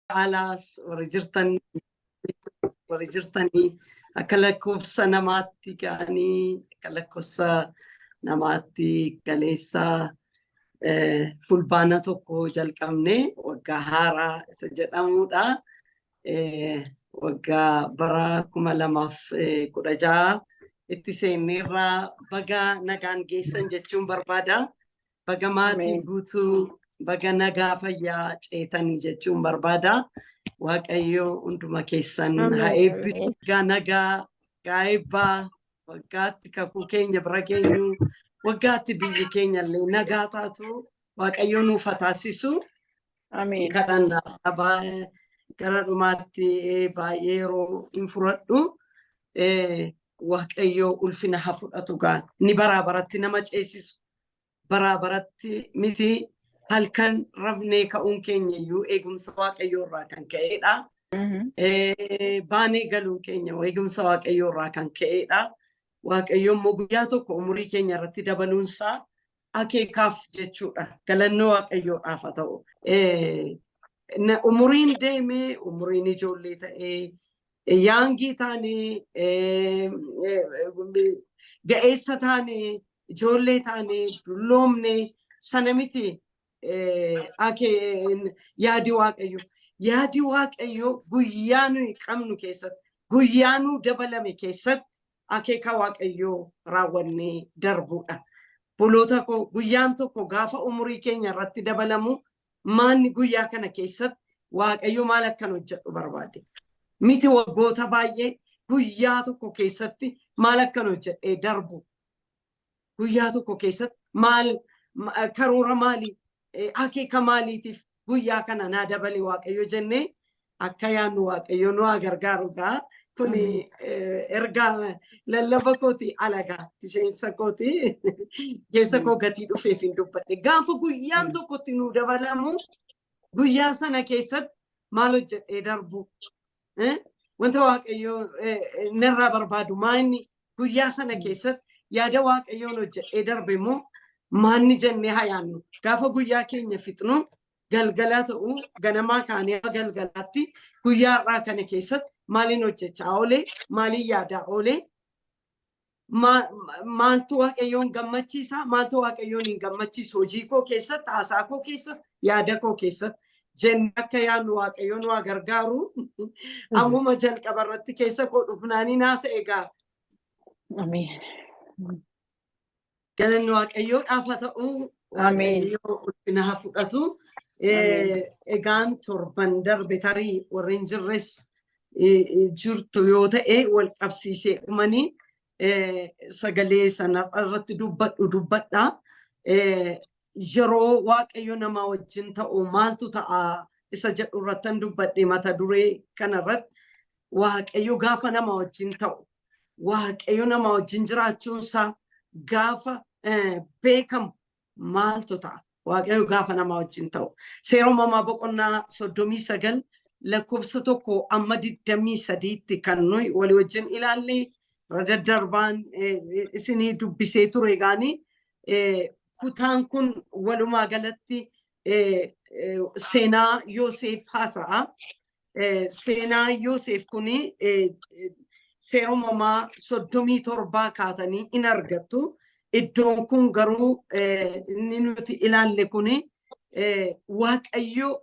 alas warri jirtanii akka lakkoofsa namaatti ka'anii akka lakkoofsa namaatti kaleessa fulbaana tokko jalqabne waggaa haaraa isa jedhamudha. Waggaa bara 2016 itti seenneerraa baga nagaan geessan jechuun barbaada. Baga maatii guutuu baga nagaa fayyaa ceetanii jechuun barbaada. Waaqayyo hunduma keessan haa eebbisu. Nagaa eebbaa waggaatti kakuu keenya bira geenyu waggaatti biyyi keenya illee nagaa taatu Waaqayyo nuuf haa taasisu. Ameen. Kadhannaa gara dhumaatti baay'ee yeroo hin fudhadhu. Waaqayyo ulfina haa fudhatu gaa ni baraabaratti nama ceesisu. Baraabaratti miti halkan rafnee ka'uun keenya iyyuu eegumsa Waaqayyoo irraa kan ka'edha. Baanee galuun keenya eegumsa Waaqayyoo irraa kan ka'edha. Waaqayyo immoo guyyaa tokko umurii keenya irratti dabaluunsaa akeekaaf jechuudha. Galannoo Waaqayyoodhaaf haa ta'u. Umuriin deemee umuriin ijoollee ta'ee yaangii taanee ga'eessa taanee ijoollee taanee dulloomne sana miti yaadi Waaqayyo guyyaa nuyi qabnu keessatti guyyaa nu dabalame keessatti akeeka Waaqayyoo raawwannee darbuudha. Buloota koo guyyaan tokko gaafa umurii keenya irratti dabalamu maanni guyyaa kana keessatti Waaqayyo maal akkan hojjedhu barbaade. Miti waggoota baay'ee guyyaa tokko keessatti maal akkan hojjedhee darbu. Guyyaa tokko keessatti maal karoora maalii akeeka maaliitiif guyyaa kana naa dabale Waaqayyo jennee akka yaannu Waaqayyo nu haa gargaaru gaa. Kuni ergaa lallaba kooti alagaa isheensa kooti keessa koo gatii dhufeef hin dubbadhe. Gaafa guyyaan tokkotti nu dabalamu guyyaa sana keessatti maal hojjedhee darbu. Wanta Waaqayyo narraa barbaadu maanni guyyaa sana keessatti yaada Waaqayyoon hojjedhee darbe immoo maanni jennee haa yaannu. Gaafa guyyaa keenya fixnu galgalaa ta'uu ganamaa kaanee galgalaatti guyyaa irraa kana keessatti maaliin hojjechaa oolee maaliin yaadaa oolee maaltu Waaqayyoon gammachiisa maaltu Waaqayyoon hin gammachiisu hojii koo keessatti haasaa koo keessatti yaada koo keessatti jennee akka yaannu Waaqayyoon waa gargaaru. Ammuma jalqaba irratti keessa koo dhufnaanii naasa egaa. Ameen. Galanni Waaqayyoodhaaf haa ta'u. Waaqayyo ulfina haa fudhatu. Egaan torban darbe tarii warreen jirres jirtu yoo ta'e wal qabsiisee dhumanii sagalee sana irratti dubbadha. Yeroo Waaqayyo nama wajjin ta'u maaltu ta'a isa jedhu irratti dubbadhe mata duree kanarratti Waaqayyo gaafa nama wajjin ta'u Waaqayyo nama wajjin jiraachuunsaa gaafa beekamu maaltu ta'a. Waaqayyo gaafa nama wajjin ta'u. Seera uumamaa boqonnaa 39 lakkoofsa 1 amma 23tti kan nuyi walii wajjin ilaalle daddarbaan isinii dubbisee ture gaanii kutaan kun walumaa galatti seenaa Yoosef haasa'a. Seenaa Yoosef kuni seera uumamaa 37 kaatanii in argattu. Iddoon kun garuu inni nuti ilaalle kuni Waaqayyo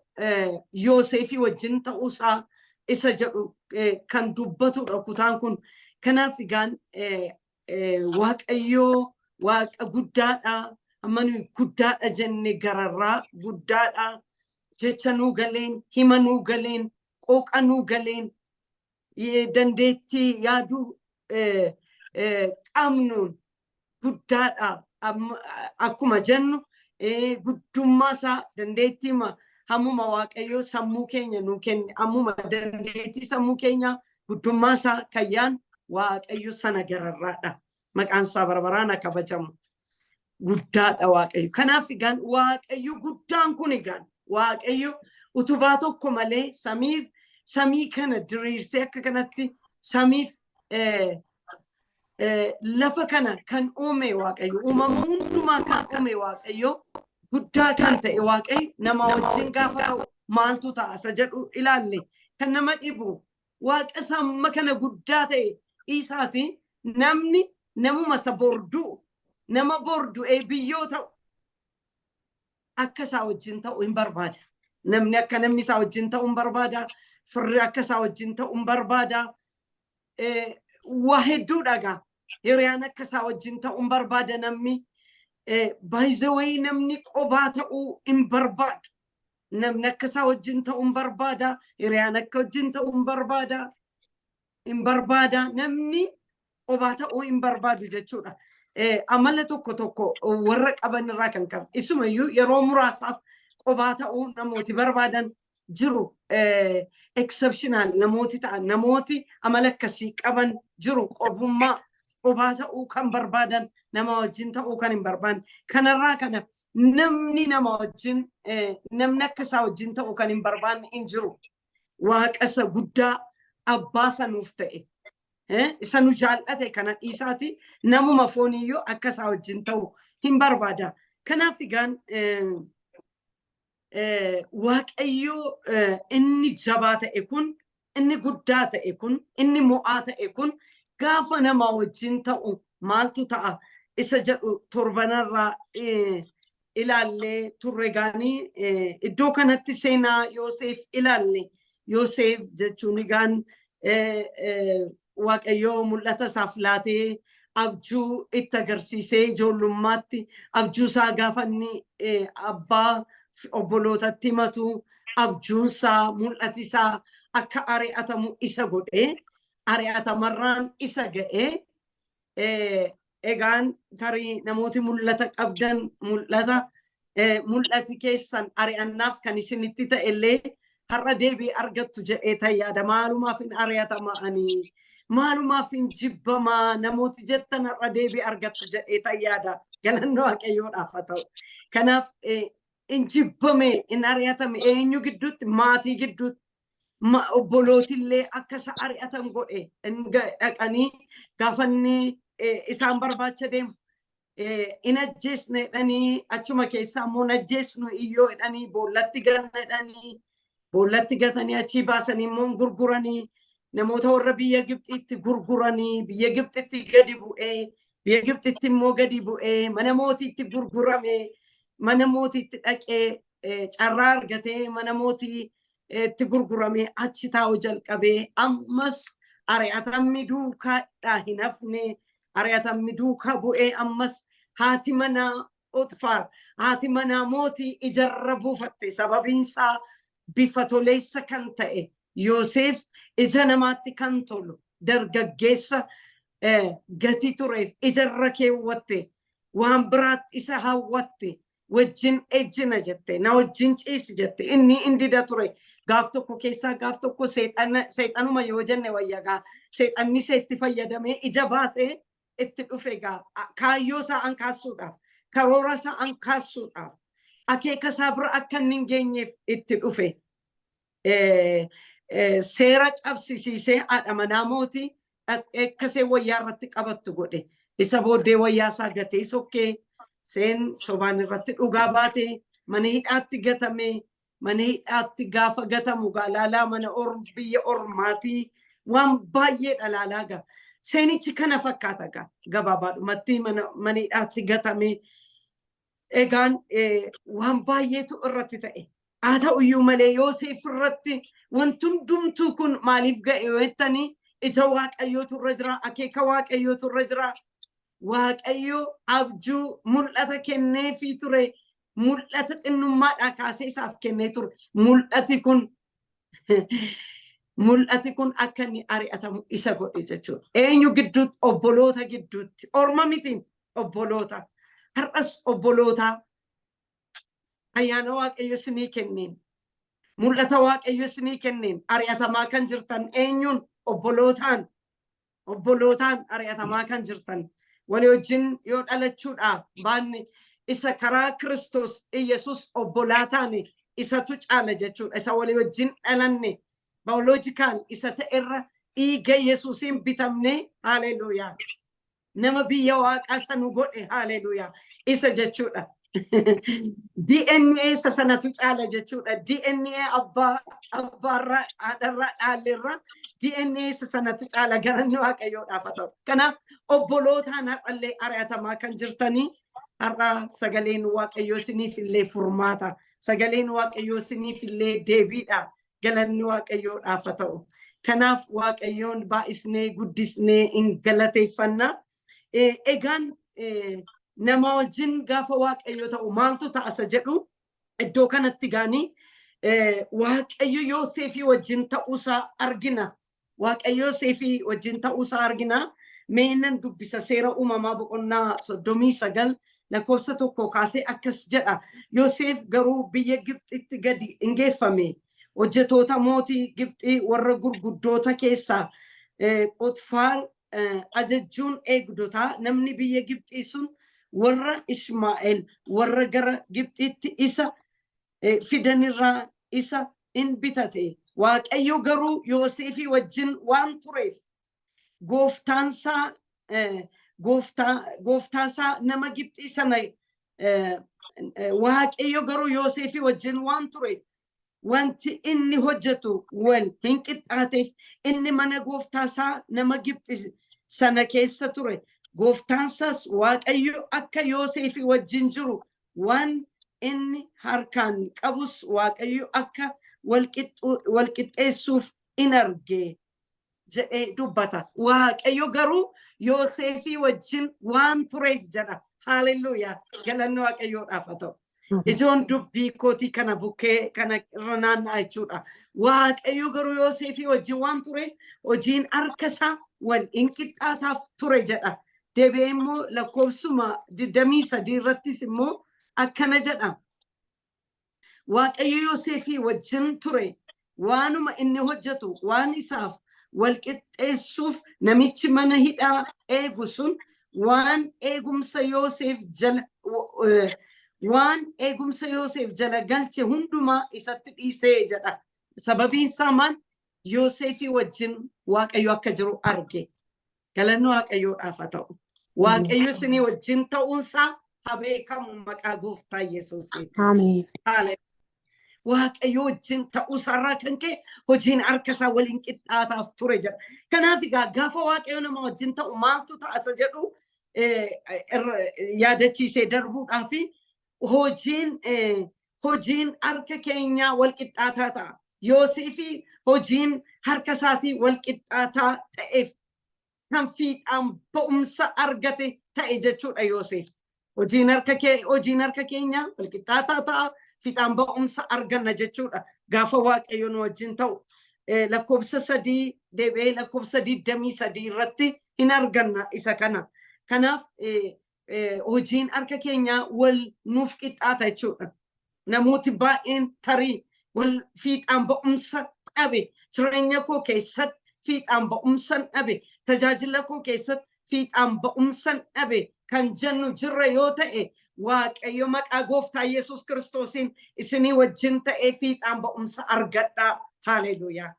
Yoosefii wajjin ta'uusaa isa jedhu kan dubbatudha kutaan kun. Kanaaf egaan Waaqayyo Waaqa guddaadha. Amma nuyi guddaadha jenne gararraa guddaadha jecha nuu galeen hima nuu galeen qooqa nuu galeen dandeettii yaaduu qabnuun guddaadha. Akkuma jennu guddummaa dandeettii hammuma Waaqayyo sammuu keenya nuu kenne ammuma dandeettii sammuu keenya guddummaa isaa kayyaan Waaqayyo sana gararraadha. Maqaan isaa barbaraan haa kabajamu. Guddaadha Waaqayyo. Kanaaf egaan Waaqayyo guddaan kun egaan Waaqayyo utubaa tokko malee samii kana diriirsee akka kanatti samiif lafa kana kan uume Waaqayyo uumama hundumaa kan uume Waaqayyo guddaa kan ta'e Waaqayyo nama wajjin gaafa ta'u maaltu ta'a isa jedhu ilaalle kan nama dhibu waaqa samma kana guddaa ta'e isaati namni namuma isa borduu nama bordu biyyoo ta'u akka isaa wajjin ta'u hin barbaada. Namni akka namni isaa wajjin ta'u hin barbaada. Firri akka isaa wajjin ta'u hin barbaada. Waa hedduu dhagaa. Hiriyaan akka isaa wajjin ta'u hin barbaada namni. By the way namni qobaa ta'uu hin barbaadu. Namni akka isaa wajjin ta'u hin barbaada. Hiriyaan akka wajjin ta'u hin barbaada. Hin barbaada. Namni qobaa ta'uu hin barbaadu jechuudha. Amala tokko warra qaban irraa kan qabu. Isumayyuu yeroo muraasaaf qobaa ta'uu namooti barbaadan jiru. Exceptional namooti ta'an namooti amala akkasii qaban jiru. Qobummaa qobaa ta'uu kan barbaadan nama wajjin ta'uu kan hin barbaanne. Kanarraa kana namni nama wajjin namni akka isaa wajjin ta'uu kan hin barbaanne hin jiru. Waaqa isa guddaa abbaa sanuuf ta'e. Isa nu jaallate kana dhiisaati namuma fooniyyuu akka isaa wajjin ta'u hin barbaada. Kanaaf egaan waaqayyoo inni jabaa ta'e kun inni guddaa ta'e kun inni mo'aa ta'e kun gaafa nama wajjin ta'u maaltu ta'a isa jedhu torbanarraa ilaallee turre gaanii iddoo kanatti seenaa Yoosef ilaalle. Yoosef jechuun egaan waaqayyoo mul'ata isaaf laatee abjuu itti agarsiisee ijoollummaatti abjuu isaa gaafa inni abbaa obbolootatti himatu abjuunsaa mul'ati isaa akka ari'atamu isa godhee ari'atamarraan isa ga'ee egaan tarii namooti mul'ata qabdan mul'ati keessan ari'annaaf kan isinitti ta'ellee har'a deebii argattu jedhee tayyaada. Maalumaaf hin ari'atama'anii maalumaaf hin jibbamaa namooti jettan har'a deebii argattu jedhee tayyaada. Galannoo waaqayyoodhaaf haa ta'u. Kanaaf hin jibbame hin ari'atame eenyu gidduutti maatii gidduutti obbolootillee akka isa ari'atan godhe dhaqanii gaafanni isaan barbaacha deemu. In ajjeesne jedhanii achuma keessaa immoo ajjeesnu iyyoo jedhanii boollatti ganna jedhanii boollatti gatanii achii baasanii immoo gurguranii namoota warra biyya Gibxitti gurguranii biyya Gibxitti gadi bu'ee biyya Gibxitti immoo gadi bu'ee mana mootiitti gurgurame mana mootiitti dhaqee carraa argatee mana mootiitti gurgurame achi taa'u jalqabee ammas ari'atamni duukaadhaa hin hafne ari'atamni duukaa bu'ee ammas haati manaa Phoxifaar haati manaa mootii ijarra buufatte. Sababiinsaa bifa toleessa kan ta'e Yoosef ija namaatti kan tolu dargaggeessa gatii tureef ijarra keewwatte waan biraatti isa hawwatte wajjin ejjina jette na wajjin ciisi jette inni indida ture. Gaaf tokko keessaa gaaf tokko seexanuma yoo jenne wayyagaa seexanni seetti fayyadamee ija baasee itti dhufe gaa kaayyoo isaa ankaasuudhaaf karoora isaa ankaasuudhaaf akeeka isaa bira akka inni hin geenyeef itti dhufe. Seera cabsisiisee haadha manaa mootii akkasee wayyaa irratti qabattu godhe. Isa booddee wayyaa isaa gatee sokkee seen sobaan irratti dhugaa baatee mana hidhaatti gatame. Mana hidhaatti gaafa gatamu gaalaalaa mana biyya ormaatii waan baay'ee dhalaalaa gaa. Seenichi kana fakkaata gaa gabaabaadhumatti mana hidhaatti gatame. Egaan waan baay'eetu irratti ta'e. Haa ta'uyyuu malee Yoosef irratti wanti hundumtuu kun maaliif ga'e yoo jettanii ija waaqayyootu irra jira akeeka waaqayyootu irra jira. Waaqayyoo abjuu mul'ata kenneefii ture. Mul'ata xinnummaadhaa kaasee isaaf kennee ture. Mul'ati kun akka inni ari'atamu isa godhe jechuudha. Eenyu gidduutti obboloota gidduutti orma mitiin obboloota. Har'as obboloota ayyaana waaqayyo isinii kenneen mul'ata waaqayyo isinii kenneen ari'atamaa kan jirtan eenyuun obbolootaan ari'atamaa kan jirtan walii wajjin yoo dhalachuudhaaf baanne isa karaa Kiristoos Iyesuus obbolaa taane isatu caala jechuudha. Isa walii wajjin dhalanne biological isa ta'erra dhiiga Yesuusiin bitamne haleluuyaa. Nama biyya waaqaa sanu godhe haleluuyaa isa jechuudha. DNA sanatu caala jechuudha. DNA abbaarra haadharra dhaalirra DNA sanatu caala garanni waaqayyoodhaaf haa ta'u. Kanaaf obbolootaan har'allee ari'atamaa kan jirtanii har'a sagaleen waaqayyoo isiniif illee furmaata. Sagaleen waaqayyoo isiniif illee deebiidha. Galanni waaqayyoodhaaf haa ta'u. Kanaaf waaqayyoon baay'isnee guddisnee hin galateeffannaa. Egaan nama wajjin gaafa waaqayyo ta'u maaltu ta'asa jedhu iddoo kanatti gaanii waaqayyo Yoosefii wajjin ta'uusaa argina. Waaqayyo Yoosefii wajjin ta'uusaa argina. Meenan dubbisa seera uumamaa boqonnaa 39 lakkoofsa 1 kaasee akkas jedha. Yoosef garuu biyya Gibxitti gadi hin geeffame. Hojjetoota mootii Gibxii warra gurguddoota keessaa Phoxifaar ajajjuun eegdotaa namni biyya Gibxii sun warra Ishmaa'eel warra gara Gibxitti isa fidanirraa isa in bitate. Waaqayyo garuu Yoosefii wajjin waan tureef gooftaansaa nama Gibxii sana waaqayyo garuu Yoosefii wajjin waan tureef wanti inni hojjetu wal hin qixxaateef inni mana gooftaasaa nama Gibxii sana keessa ture. Gooftaansas waaqayyo akka Yoosefii wajjin jiru waan inni harkaan qabus waaqayyo akka wal qixxeessuuf in arge jedhee dubbata. Waaqayyo garuu Yoosefii wajjin waan tureef jedha. Haalleluuyaa. Galanni waaqayyoodhaaf haa ta'u. Ijoon dubbii kootii kana bukkee kana irra naanna'aa jechuudha. Waaqayyo garuu Yoosefii wajjin waan tureef hojiin harka isaa wal hin qixxaataaf ture jedha. Deebi'ee immoo lakkoofsuma 23 irrattis immoo akkana jedha. Waaqayyo Yoosefii wajjin ture waanuma inni hojjetu waan isaaf wal qixxeessuuf namichi mana hidhaa eegu sun waan eegumsa Yoosef jala galche hundumaa isatti dhiisee jedha. Sababiin isaa maal? Yoosefii wajjin waaqayyo akka jiru arge. Galanni waaqayyoodhaaf haa ta'u. Waaqayyo isinii wajjin ta'uunsaa haa beekamu maqaa gooftaa Yesuusiin. Ameen. Waaqayyo wajjin ta'uusaarraa kan ka'e hojiin harka isaa waliin qixxaataaf ture jedha. Kanaaf egaa gaafa waaqayyo nama wajjin ta'u maaltu ta'asa jedhu yaadachiisee darbuudhaa fi hojiin harka keenyaa wal qixxaataa ta'a. Yoosefii hojiin harka isaatii wal qixxaataa ta'eef kan fiixaan ba'umsa argate ta'e jechuudha Yoosef. Hojiin harka keenyaa wal qixxaataa ta'a. Fiixaan ba'umsa arganna jechuudha. Gaafa waaqayyo nu wajjin ta'u lakkoofsa 3 deebi'ee lakkoofsa 23 irratti hin arganna isa kana. Kanaaf hojiin harka keenyaa wal nuuf qixxaata jechuudha. Namooti baay'een tarii wal fiixaan ba'umsa dhabe. Jireenya koo keessatti fiixaan ba'umsa dhabe. Tajaajila koo keessatti fiixaan ba'umsa dhabe kan jennu jirra yoo ta'e waaqayyo maqaa gooftaa Yesuus Kiristoosiin isinii wajjin ta'ee fiixaan ba'umsa argadhaa. Haalleluuyaa.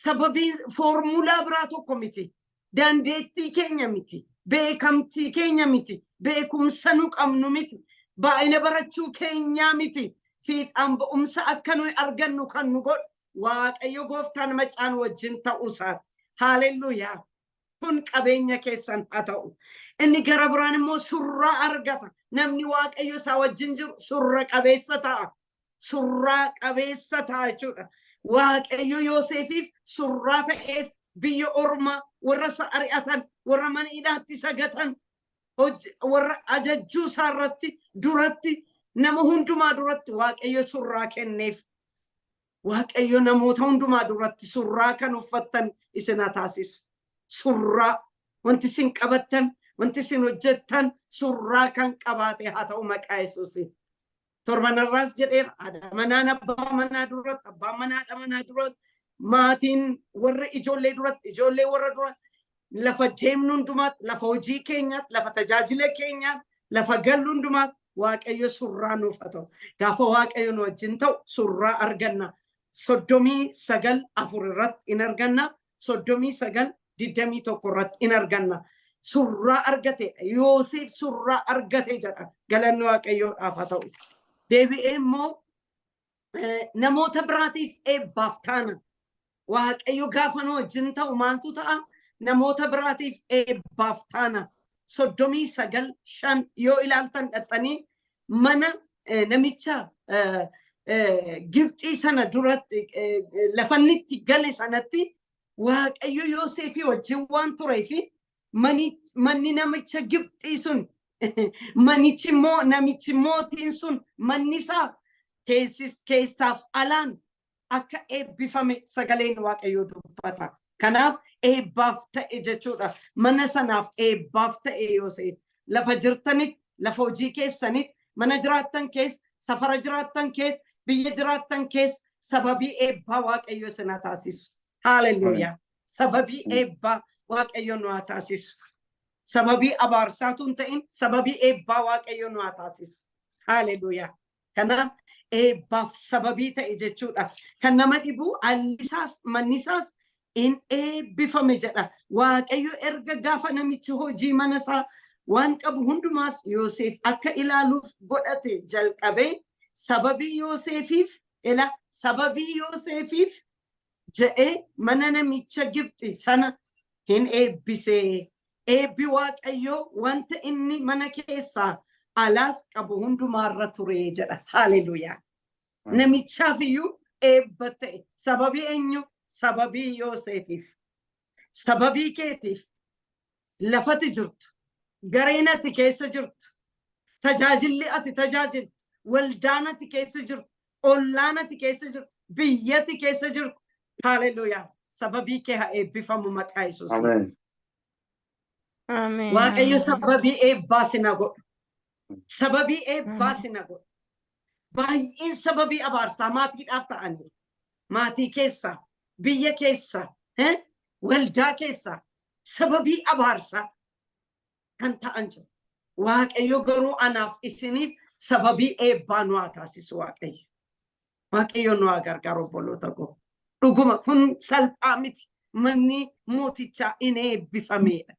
Sababiin foormulaa biraa tokko miti. Dandeettii keenya miti. Beekamtii keenya miti. Beekumsa nu qabnu miti. Baay'ina barachuu keenyaa miti. Fiixaan ba'umsa akka nuyi argannu kan nu godhu waaqayyo gooftaan macaan wajjin ta'uusaa. Haalleluuyaa. Kun qabeenya keessan haa ta'u. Inni gara biraan immoo surraa argata. Namni waaqayyo isaa wajjin jiru surra qabeessa ta'a. Surraa qabeessa ta'a jechuudha. Waaqayyo Yoosefiif surraa ta'eef biyya ormaa warra isa ari'atan, warra mana hidhaatti sagatan, warra ajajjuu isaarratti duratti nama hundumaa duratti waaqayyo surraa kenneef. Waaqayyo namoota hundumaa duratti surraa kan uffattan isin haa taasisu. Surraa wanti isin qabattan, wanti isin hojjettan surraa kan qabaate haa ta'u maqaa Yesuusiin. Torbanarraas jedheera haadha manaan abbaa manaa duratti, abbaan manaa haadha manaa duratti, maatiin warra ijoollee duratti, ijoollee warra duratti, lafa deemnu hundumaatti, lafa hojii keenyaatti, lafa tajaajila keenyaatti, lafa gallu hundumaatti waaqayyo surraa nuuf haa ta'u. Gaafa waaqayyo nu wajjin ta'u surraa arganna. 39:4 irratti in arganna. 39:21 irratti in arganna. surraa argate Yoosef surraa argate jedha galanni waaqayyoodhaaf haa ta'u. Deebi'ee immoo namoota biraatiif eebbaaf taana waaqayyo gaafa nu wajjin ta'u maaltu ta'a? Namoota biraatiif eebbaaf taana 39:5 yoo ilaaltan dhaxxanii mana namicha Gibxii sana duratti lafannitti gale sanatti waaqayyo Yoosefii wajjin waan tureefi manni namicha Gibxii sun namichi mootiin sun manni isaa keessaaf alaan akka eebbifame sagaleen waaqayyo dubbata. Kanaaf eebbaaf ta'e jechuudha. Mana sanaaf eebbaaf ta'e Yoosef. Lafa jirtanitti, lafa hojii keessanitti, mana jiraattan keessa, safara jiraattan keessa, biyya jiraattan keessa sababii eebbaa waaqayyo sana taasisu. Haaleluyyaa. Sababii eebbaa waaqayyo nu haa taasisu. Sababii abaarsaatu hin ta'in sababii eebbaa waaqayyo nu haa taasisu. Haaleluyyaa. Kanaaf eebbaaf sababii ta'e jechuudha. Kan nama dhibu allisaas mannisaas in eebbifame jedha. Waaqayyo erga gaafa namichi hojii mana isaa waan qabu hundumaas Yoosef akka ilaaluuf godhate jalqabee sababii Yoosefiif jedhee mana namicha Gibxi sana hin eebbisee. Eebbi waaqayyo wanta inni mana keessaa alaas qabu hundumaarra ture jedha. Haaleluyyaa. Namichaaf iyyuu eebba ta'e. Sababii eenyu? Sababii Yoosefiif. Sababii keetiif lafati jirtu. Gareen ati keessa jirtu. Tajaajilli ati tajaajiltu. Waldaan ati keessa jirtu. Ollaan ati keessa jirtu. Biyyati keessa jirtu. Haaleluyyaa. Sababii kee haa eebbifamu maqaa Yesuus. Ameen. Waaqayyo sababii eebbaa sina godhu. Sababii eebbaa sina godhu. Baay'een sababii abaarsaa maatiidhaaf ta'anii. Maatii keessa, biyya keessa, waldaa keessa sababii abaarsaa kan ta'an jiru. Waaqayyo garuu anaaf isiniif sababii eebbaa nu haa taasisu Waaqayyo. Waaqayyo nu haa gargaaru obboloota koo. Dhuguma kun salphaa miti. Manni mootichaa in eebbifameedha.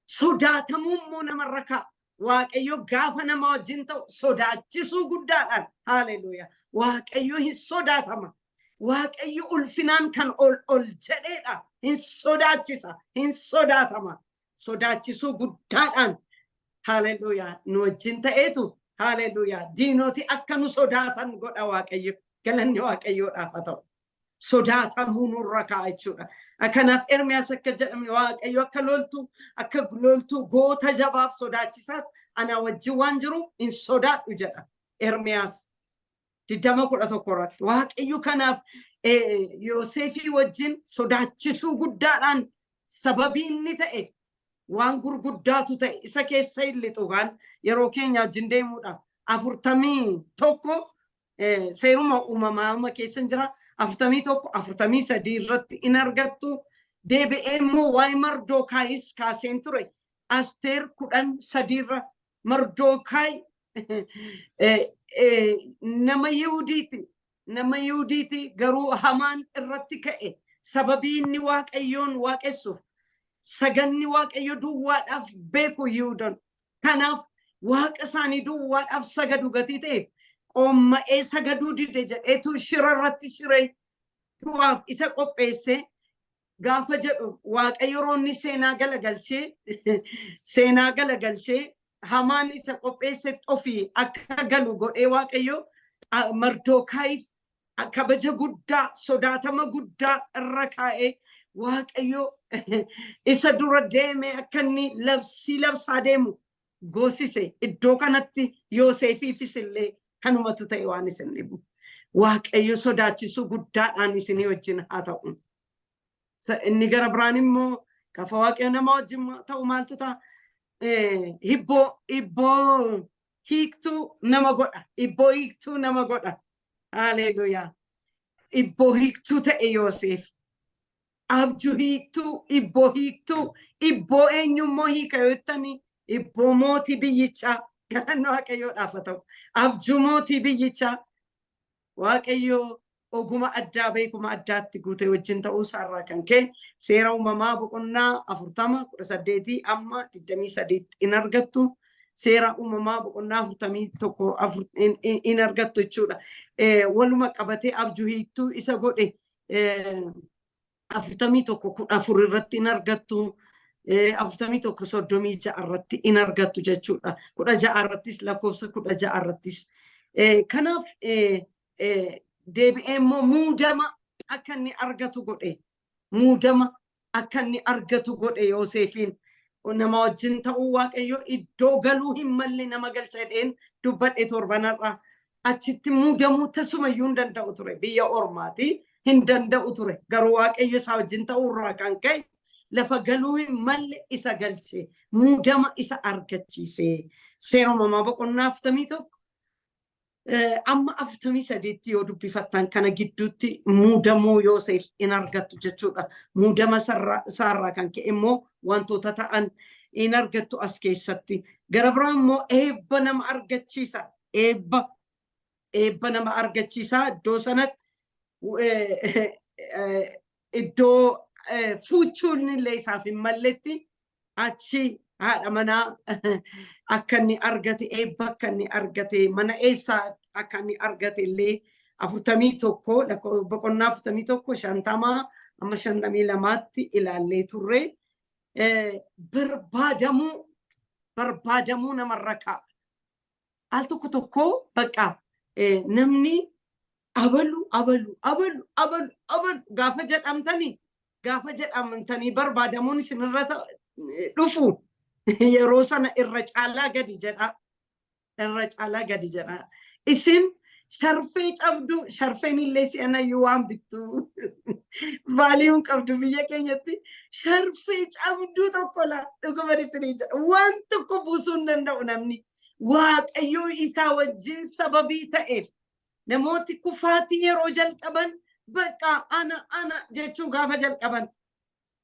Sodaatamummoo namarra kaa'a. Waaqayyo gaafa nama wajjin ta'u sodaachisuu guddaadhaan. Haaleluyyaa. Waaqayyo hin sodaatama. Waaqayyo ulfinaan kan ol jedheedha. Hin sodaachisa. Hin sodaatama. Sodaachisuu guddaadhaan. Haaleluyyaa. Nu wajjin ta'eetu. Haaleluyyaa. Diinoti akka nu sodaatan godha Waaqayyo. Galanni Waaqayyoodhaaf haa ta'u. Sodaatamuu nurra kaa'a jechuudha. Kanaaf Ermiyaas akka jedhamne waaqayyo akka loltuu goota jabaaf sodaachisaat ana wajjin waan jiru hin sodaadhu jedha Ermiyaas 20:11 irratti. Waaqayyo kanaaf Yoosefii wajjin sodaachisuu guddaadhaan sababii inni ta'e waan gurguddaatu ta'e isa keessa hin lixuudhaan yeroo keenya wajjin deemuudhaaf 41 seeruma uumamaa keessa jira. 41-43 irratti in argattu. Deebi'ee immoo waa'ee Mardookaayis kaaseen ture. Asteer 13 irra Mardookaay nama Yihudiiti garuu hamaan irratti ka'e sababii inni waaqayyoon waaqessuuf saganni waaqayyo duwwaadhaaf beeku Yihudoon. Kanaaf waaqa isaanii duwwaadhaaf sagadu gatii ta'eef qomma'ee sagaduu dide jedheetu shira irratti shiree du'aaf isa qopheesse gaafa jedhu waaqayyo roonni seenaa galagalchee hamaan isa qopheesse ofii akka galu godhee waaqayyo Mardookaayif kabaja guddaa sodaatama guddaa irra kaa'ee waaqayyo isa dura deeme akka inni labsaa deemu goosise. Iddoo kanatti Yoosefiifis illee kanumatu ta'e waan isin dhibu. Waaqayyo sodaachisuu guddaadhaan isinii wajjin haa ta'u. Inni gara biraan immoo gaafa waaqayyo nama wajjin ta'u maaltu ta'a? Hibboo hiiktuu nama godha. Hibboo hiiktuu nama godha. Haaleluyyaa. Hibboo hiiktuu ta'e Yoosef. Abjuu hiiktuu, hibboo hiiktuu, hibboo eenyummoo hiika yoo jettanii hibboo mootii biyyichaa. Galanni waaqayyoodhaaf haa ta'u. Abjuu mootii biyyichaa waaqayyo oguma addaa beekuma addaatti guute wajjin ta'uu isaarraa kan ka'e seera uumamaa boqonnaa 40 amma 23 in argattu. Seera uumamaa boqonnaa 41 in argattu jechuudha. Waluma qabatee abjuu hiittuu isa godhe 41 irratti in argattu. 41 irratti in argattu jechuudha. 16 irrattis lakkoofsa 16 irrattis. Kanaaf deebi'ee immoo muudama akka inni argatu godhe. Muudama akka inni argatu godhe Yoosefiin. Nama wajjin ta'uu Waaqayyo iddoo galuu hin malle nama galcha jedheen dubbadhe torbanarraa. Achitti muudamuu tasumayyuu hin danda'u ture. Biyya ormaati hin danda'u ture. Garuu Waaqayyo isaa wajjin ta'uurraa kan ka'e lafa galuu hin malle isa galche. Muudama isa argachiise. Seera uumamaa boqonnaa 41 amma 43 yoo dubbifattan kana gidduutti muudamuu Yoosef in argattu jechuudha. Muudama isaarraa kan ka'e immoo wantoota ta'an in argattu as keessatti. Gara biraan immoo eebba nama argachiisa. Eebba nama argachiisa. Iddoo sanatti iddoo fuuchuun illee isaaf hin malletti achi haadha manaa akka inni argate eebba akka inni argate mana eessaa akka inni argate illee 41 boqonnaa 41 50 amma 52tti ilaallee turre. Barbaadamuu namarra kaa'a. Al tokko bakka namni abalu gaafa jedhamtanii barbaadamuun isinirra dhufu yeroo sana irra caalaa gadi jedha. Isin sharfee cabdu, sharfeen illee si'anayyuu waan bittu vaaliyuun qabdu biyya keenyatti sharfee cabdu tokko la dhuguma isinii jedha. Waan tokko buusuu hin danda'u namni. Waaqayyo isaa wajjin sababii ta'eef namooti kufaatii yeroo jalqaban bakka ana jechuu gaafa jalqaban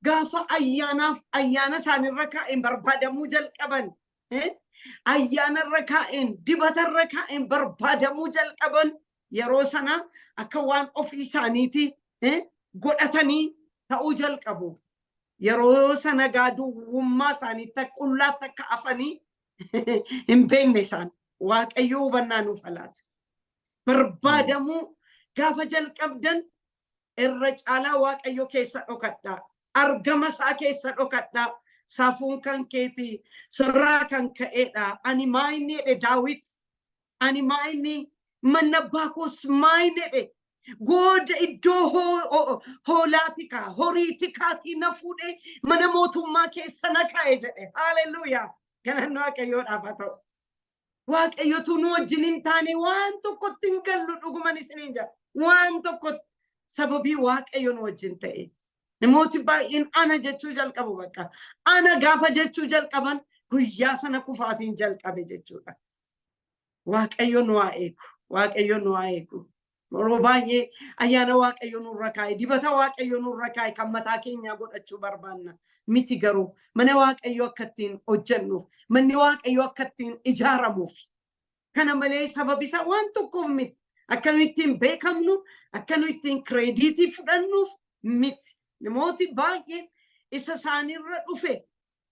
gaafa ayyaana isaanirra kaa'een barbaadamuu jalqaban. Ayyaanarra kaa'een dibatarra kaa'een barbaadamuu jalqaban yeroo sana akka waan ofii isaaniiti godhatanii ta'uu jalqabu. Yeroo sana gaaduwwummaa isaaniitti qullaatti akka afanii hin beekne isaan. Waaqayyo hubannaa nuuf laatu. Barbaadamuu gaafa jalqabdan irra caalaa Waaqayyo keessa dhokadhaa. Argama isaa keessa dhokadhaa. Saafuun kan keeti sirraa kan ka'eedha. Ani maayini jedhe Daawit. Ani maayini manna baakos maayini jedhe gooda iddoo hoolaatika horiitikaatii na fuudhe mana mootummaa keessa na kaa'e jedhe. Haaleluyyaa. Galannoo Waaqayyoodhaaf haa ta'u. Waaqayyotu nu wajjin hin taane waan tokkotti hin gallu dhuguman isiniin jedha. Waan tokkotti sababii Waaqayyo nu wajjin ta'e. Namooti baay'een ana jechuu jalqabu bakka. Ana gaafa jechuu jalqaban guyyaa sana kufaatiin jalqabe jechuudha. Waaqayyo nu haa eegu. Waaqayyo nu haa eegu. Yeroo baay'ee ayyaana Waaqayyo nurra kaa'e, dibata Waaqayyo nurra kaa'e kan mataa keenyaa godhachuu barbaanna. Miti garuu mana Waaqayyo akka ittiin hojjennuuf, manni Waaqayyo akka ittiin ijaaramuuf. Kana malee sababi isaa waan tokkoof miti. Akka nu ittiin beekamnu, akka nu ittiin kireediitii fudhannuuf miti. Namooti baay'een isa isaanirra dhufe,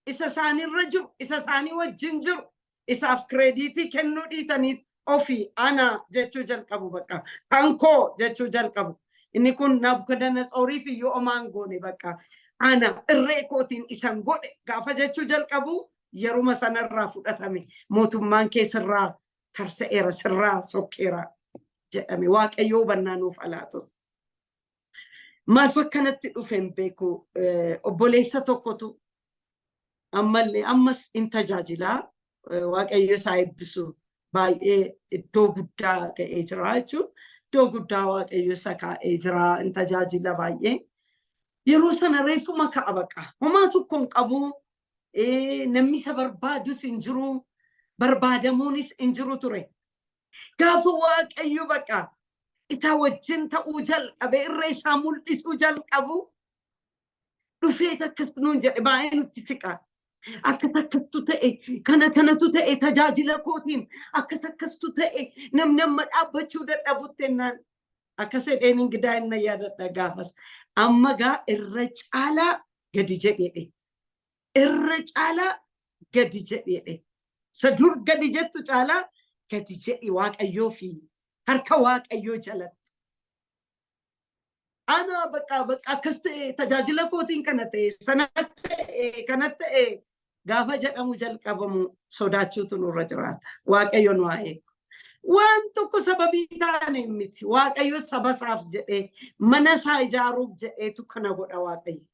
isa isaanirra jiru, isa isaanii wajjin jiru, isaaf kireediitii kennuu dhiisanii ofii ana jechuu jalqabu bakka. Kankoo jechuu jalqabu. Inni kun Nabukadanatsoorii fi yoo omaan goone bakka. Ana irree kootiin isan godhe gaafa jechuu jalqabu yeruma sanarraa fudhatame. Mootummaan keessarraa tarsa'eera, sirraa sokkeera jedhame. Waaqayyo hubannaa nuuf laatu. Maal fakkanatti dhufeen beeku obboleessa tokkotu ammallee ammas in tajaajilaa. Waaqayyo isaa eebbisu baay'ee iddoo guddaa ga'ee jira jechuun iddoo guddaa Waaqayyo isa kaa'ee jira in tajaajila baay'ee. Yeroo sana reefuma ka'a baqa. Homaa tokko hin qabu. Namni isa barbaadus hin jiru. Barbaadamuunis hin jiru ture. Gaafa Waaqayyo baqa. Ita wajjin ta'uu jalqabe irree isaa mul'isuu jalqabu. Dhufee takkas nuun jedhe baay'ee nutti siqa. Akka takkastu ta'e kanatu ta'e tajaajila kootiin akka takkastu ta'e namni amma dhaabbachuu dadhabutti jennaan akkasii dheeniin gidaa inni yaadadha gaafas. Amma gaa irra caalaa gadi jedhee. Irra caalaa gadi jedhee. Sadur gadi jettu caalaa gadi jedhi Waaqayyoo fi harka Waaqayyoo jalatti. Ana bakka akkas ta'e tajaajila kootiin kana ta'e sanatti kanatti gaafa jedhamu jalqabamu sodaachuutu nurra jiraata. Waaqayyo nu haa eegu. Waan tokko sababii taane miti. Waaqayyo saba isaaf jedhee mana isaa ijaaruuf jedheetu kana godha Waaqayyo.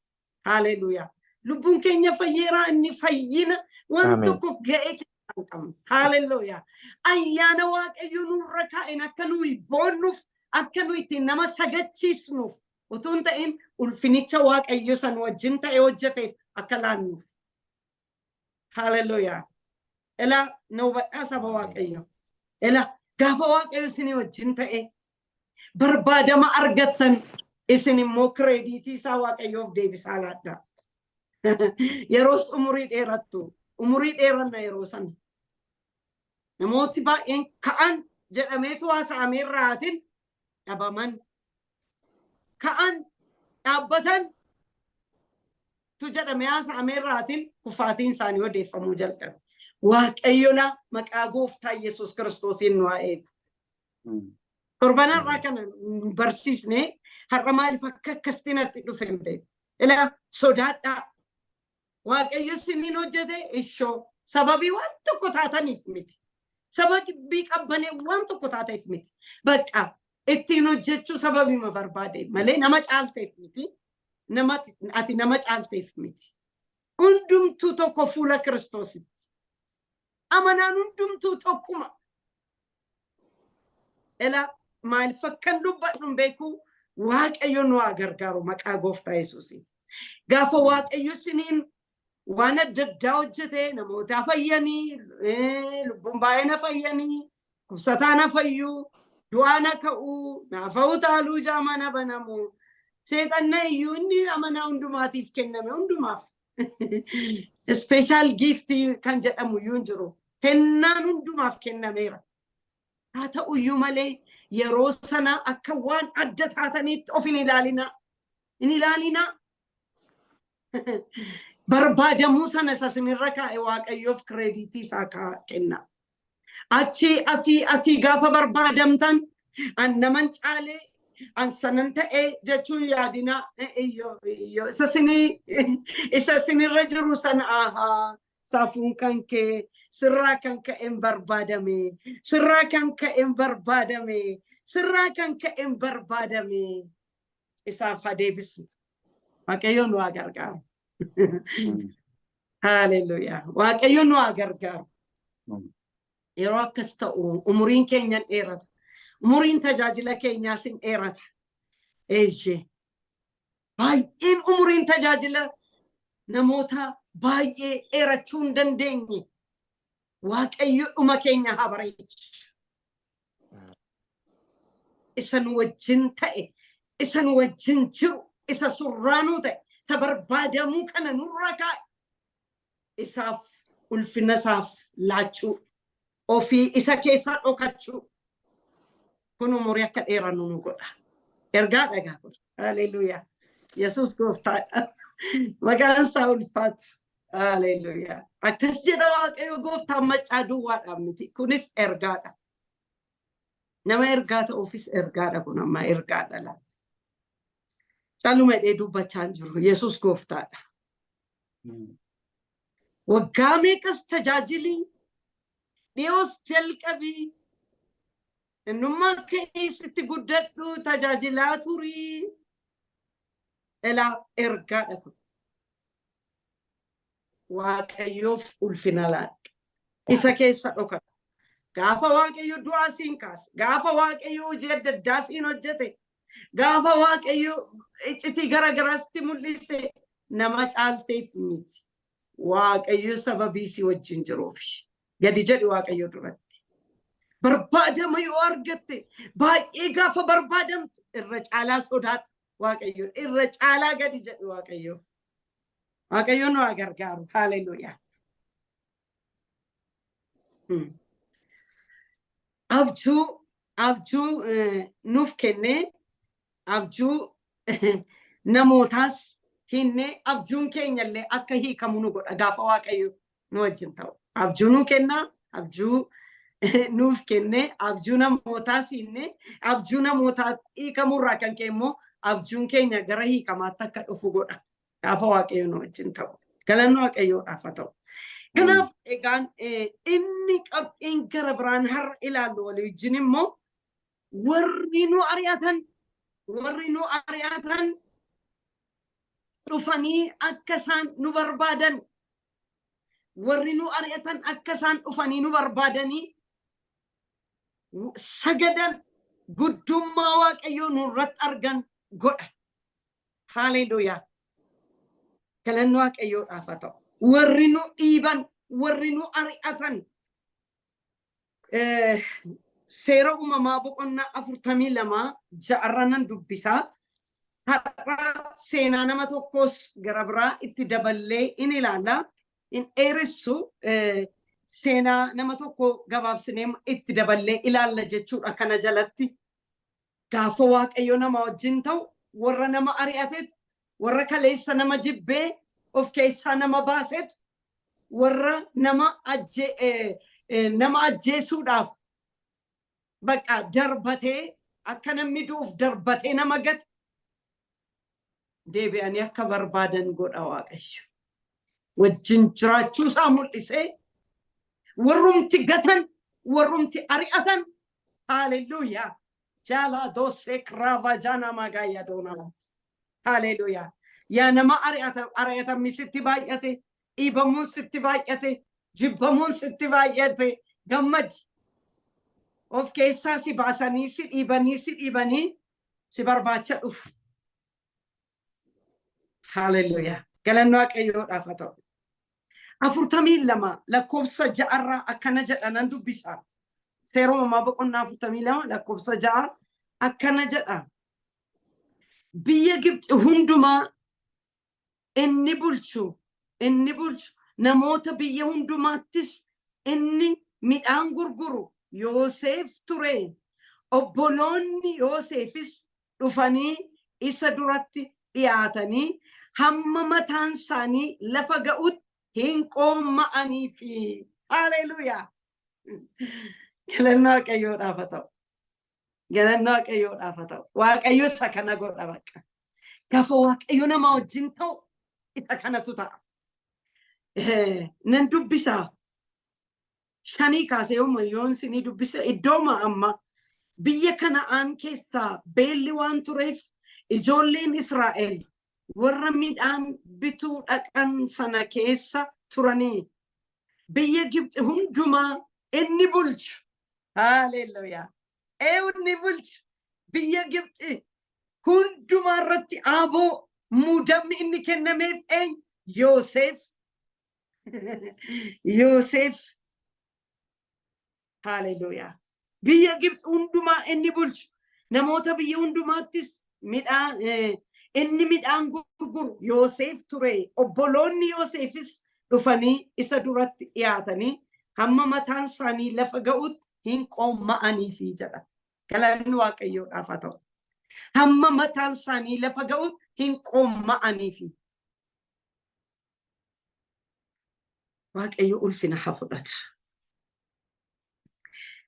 Haleluuyaa. Lubbuun keenya fayyeeraa inni fayyina waan tokko ga'ee keessa qabna. Haleluuyaa. Ayyaana Waaqayyo nurra kaa'een akka nuyi boonnuuf akka nuyi ittiin nama sagachiisnuuf utuun ta'in ulfinicha Waaqayyo san wajjin ta'e hojjeteef akka laannuuf. Hallelujah. Ela no badhaa saba Waaqayyo. Ela gaafa Waaqayyo isin wajjin ta'e barbaadama argattan isin immoo krediitii isaa Waaqayyoof deebisaa laadha. Yeroos umurii dheerattu. Umurii dheeranna yeroo sana. Namooti baay'een ka'an jedhameetu haasa'amee irraatiin dhabaman. Ka'an dhaabbatan tu jedhamee haasa'amee irraatiin kufaatiin isaanii odeeffamuu jalqabe. Waaqayyola maqaa gooftaa Yesuus Kiristoosiin nu haa eegu. Torbanarraa kana barsiisnee har'a maaliif akka akkasitti dhufe hin beeku. Ila sodaadhaa. Waaqayyo isiniin hojjete ishoo sababii waan tokko taataniif miti. Sababii qabbanee waan tokko taateef miti. Bakka ittiin hojjechuu sababii ma barbaade malee nama caalteef miti. Ati nama caalteef miti. Hundumtuu tokko fuula Kiristoositti. Amanaan hundumtuu tokkuma. Ela maaliif akkan dubbadhu hin beeku Waaqayyo nu haa gargaaru maqaa gooftaa Yesuusiin. Gaafa Waaqayyo isiniin waan adda addaa hojjete namoota fayyanii lubbuun baay'ee fayyanii kubsataan fayyuu du'aan ka'uu naafa'uu taaluu jaamana banamu seexanna iyyuu inni amanaa hundumaatiif kenname hundumaaf special gift kan jedhamu iyyuu hin jiru kennaan hundumaaf kennameera. Haa ta'u iyyuu malee yeroo sana akka waan adda taataniitti of hin ilaalinaa. Barbaadamuu sana isinirra kaa'e Waaqayyoof krediitii isaa kenna. Ati gaafa barbaadamtan an naman caalee an sanan ta'ee jechuun yaadina isa isinirra jiru sana saafuun kan kee sirraa kan ka'een barbaadame sirraa kan ka'een barbaadame sirraa kan ka'een barbaadame isaaf haa deebisu. Waaqayyo nu haa gargaaru. Hallelujah. Waaqayyo nu haa gargaaru. Yeroo akkas ta'u umuriin keenya dheerata. Umuriin tajaajila keenyaas hin dheerata. Baay'een umuriin tajaajila namoota baay'ee dheerachuu hin dandeenye. Waaqayyo dhuma keenya haa bareechu. Isan wajjin ta'e, isan wajjin jiru, isa surraanuu ta'e. Sabarbaadamuu kana nurra kaa'e isaaf ulfina isaaf laachuu ofii isa keessa dhokachuu kun umurii akka dheerannu nu godha. Ergaa dhagaa godha. Haleluuyaa. Yesuus gooftaadha. Maqaan isaa ulfaatu. Haleluuyaa. Akkas jedha Waaqayyo gooftaan maccaa duwwaadhaan miti. Kunis ergaadha. Nama ergaa ta'uufis ergaadha kun amma ergaadha laata. Saluma dhee dubbachaa jiru Yesuus gooftaadha. Waggaa meeqas tajaajilii dhiyoos jalqabii innummaa keessatti guddadhu tajaajilaa turii elaa ergaadha kun. Waaqayyoof ulfina laadha. Isa keessa dhokata. Gaafa Waaqayyo du'aa siin kaase. Gaafa Waaqayyo hojii adda addaa siin hojjete. Gaafa Waaqayyo iccitii garagaraatti mul'ise nama caalteef miti. Waaqayyo sababii si wajjin jiruuf gadi jedhi Waaqayyo duratti. Barbaadama yoo argatte baay'ee gaafa barbaadamtu irra caalaa sodaadhu Waaqayyo. Irra caalaa gadi jedhi Waaqayyo. Waaqayyo nu haa gargaaru. Haleluuyaa. Abjuu nuuf kennee abjuu namootaas hinne abjuun keenyallee akka hiikamu nu godha gaafa waaqayyo nu wajjin ta'u. Abjuu nu kenna, abjuu nuuf kenne, abjuu namootaas hinne, abjuu namootaa hiikamurraa kan ka'e immoo abjuun keenya gara hiikamaatti akka dhufu godha gaafa waaqayyo nu wajjin ta'u. Galanni waaqayyoodhaaf haa ta'u. Kanaaf egaan inni qabxiin gara biraan har'a ilaallu walii wajjin immoo warri nu ari'atan dhufanii akka isaan nu barbaadan, warri nu ari'atan akka isaan dhufanii nu barbaadanii sagadan guddummaa waaqayyoo nurratti argan godha. Haleluuyaa. Galanni waaqayyoodhaaf haa ta'u. Warri nu dhiiban, warri nu ari'atan seera uumamaa boqonnaa 42 nan dubbisaa. Har'a seenaa nama tokkos gara biraa itti daballee in ilaalla. In dheeressu seenaa nama tokko gabaabsinee itti daballee ilaalla jechuudha. Kana jalatti gaafa waaqayyo nama wajjin ta'u warra nama ari'atetu, warra kaleessa nama jibbee of keessaa nama baasetu, warra nama ajjeesuudhaaf bakka darbatee akka namni du'uuf darbatee nama gate deebi'anii akka barbaadan godha waaqayyo. Wajjin jiraachuu isaa mul'isee warrumti gatan, warrumti ari'atan, haleluuyaa. Jala doose krava jana magaya donamas. Haleluuyaa. Yaa nama ari'atan sitti baay'ate, dhiibamuun sitti baay'ate, jibbamuun sitti baay'ate, gammadi. Of keessaa si baasanii si dhiibanii si barbaacha dhufu. Haleluuyaa. Galanni waaqayyoodhaaf haa ta'u. 42 lakkoofsa 6 akkana jedha nan dubbisa. Seera uumamaa boqonnaa 42 lakkoofsa 6 akkana jedha. Biyya Gibxi hundumaa inni bulchu namoota biyya hundumaattis inni midhaan gurguru Yoosef ture. Obboloonni Yoosefis dhufanii isa duratti dhiyaatanii hamma mataan isaanii lafa ga'utti hin qoomma'aniifi. Haleluuyaa. Galanni waaqayyoodhaaf haa ta'u. Galanni waaqayyoodhaaf haa ta'u. Waaqayyo isa kana godha bakka. Gaafa waaqayyo nama wajjin ta'u isa kanatu ta'a. Nan dubbisaa. Shanii kaasee yoon sinii dubbisa iddooma amma biyya Kana'aan keessaa beelli waan tureef ijoolleen Israa'el warra midhaan bituu dhaqan sana keessa turanii biyya Gibxi hundumaa inni bulchu. Haleluuyaa. Inni bulchu biyya Gibxi hundumaa irratti aaboo muudamni inni kennameef eenyu? Yoosef. Yoosef. Haleluuyaa. Biyya Gibxi hundumaa inni bulchu. Namoota biyya hundumaattis inni midhaan gurguru Yoosef ture. Obboloonni Yoosefis dhufanii isa duratti dhiyaatanii hamma mataan isaanii lafa ga'utti hin qoomma'aniifi jedha. Galanni waaqayyoodhaaf haa ta'u. Hamma mataan isaanii lafa ga'utti hin qoomma'aniifi. Waaqayyo ulfina haa fudhatu.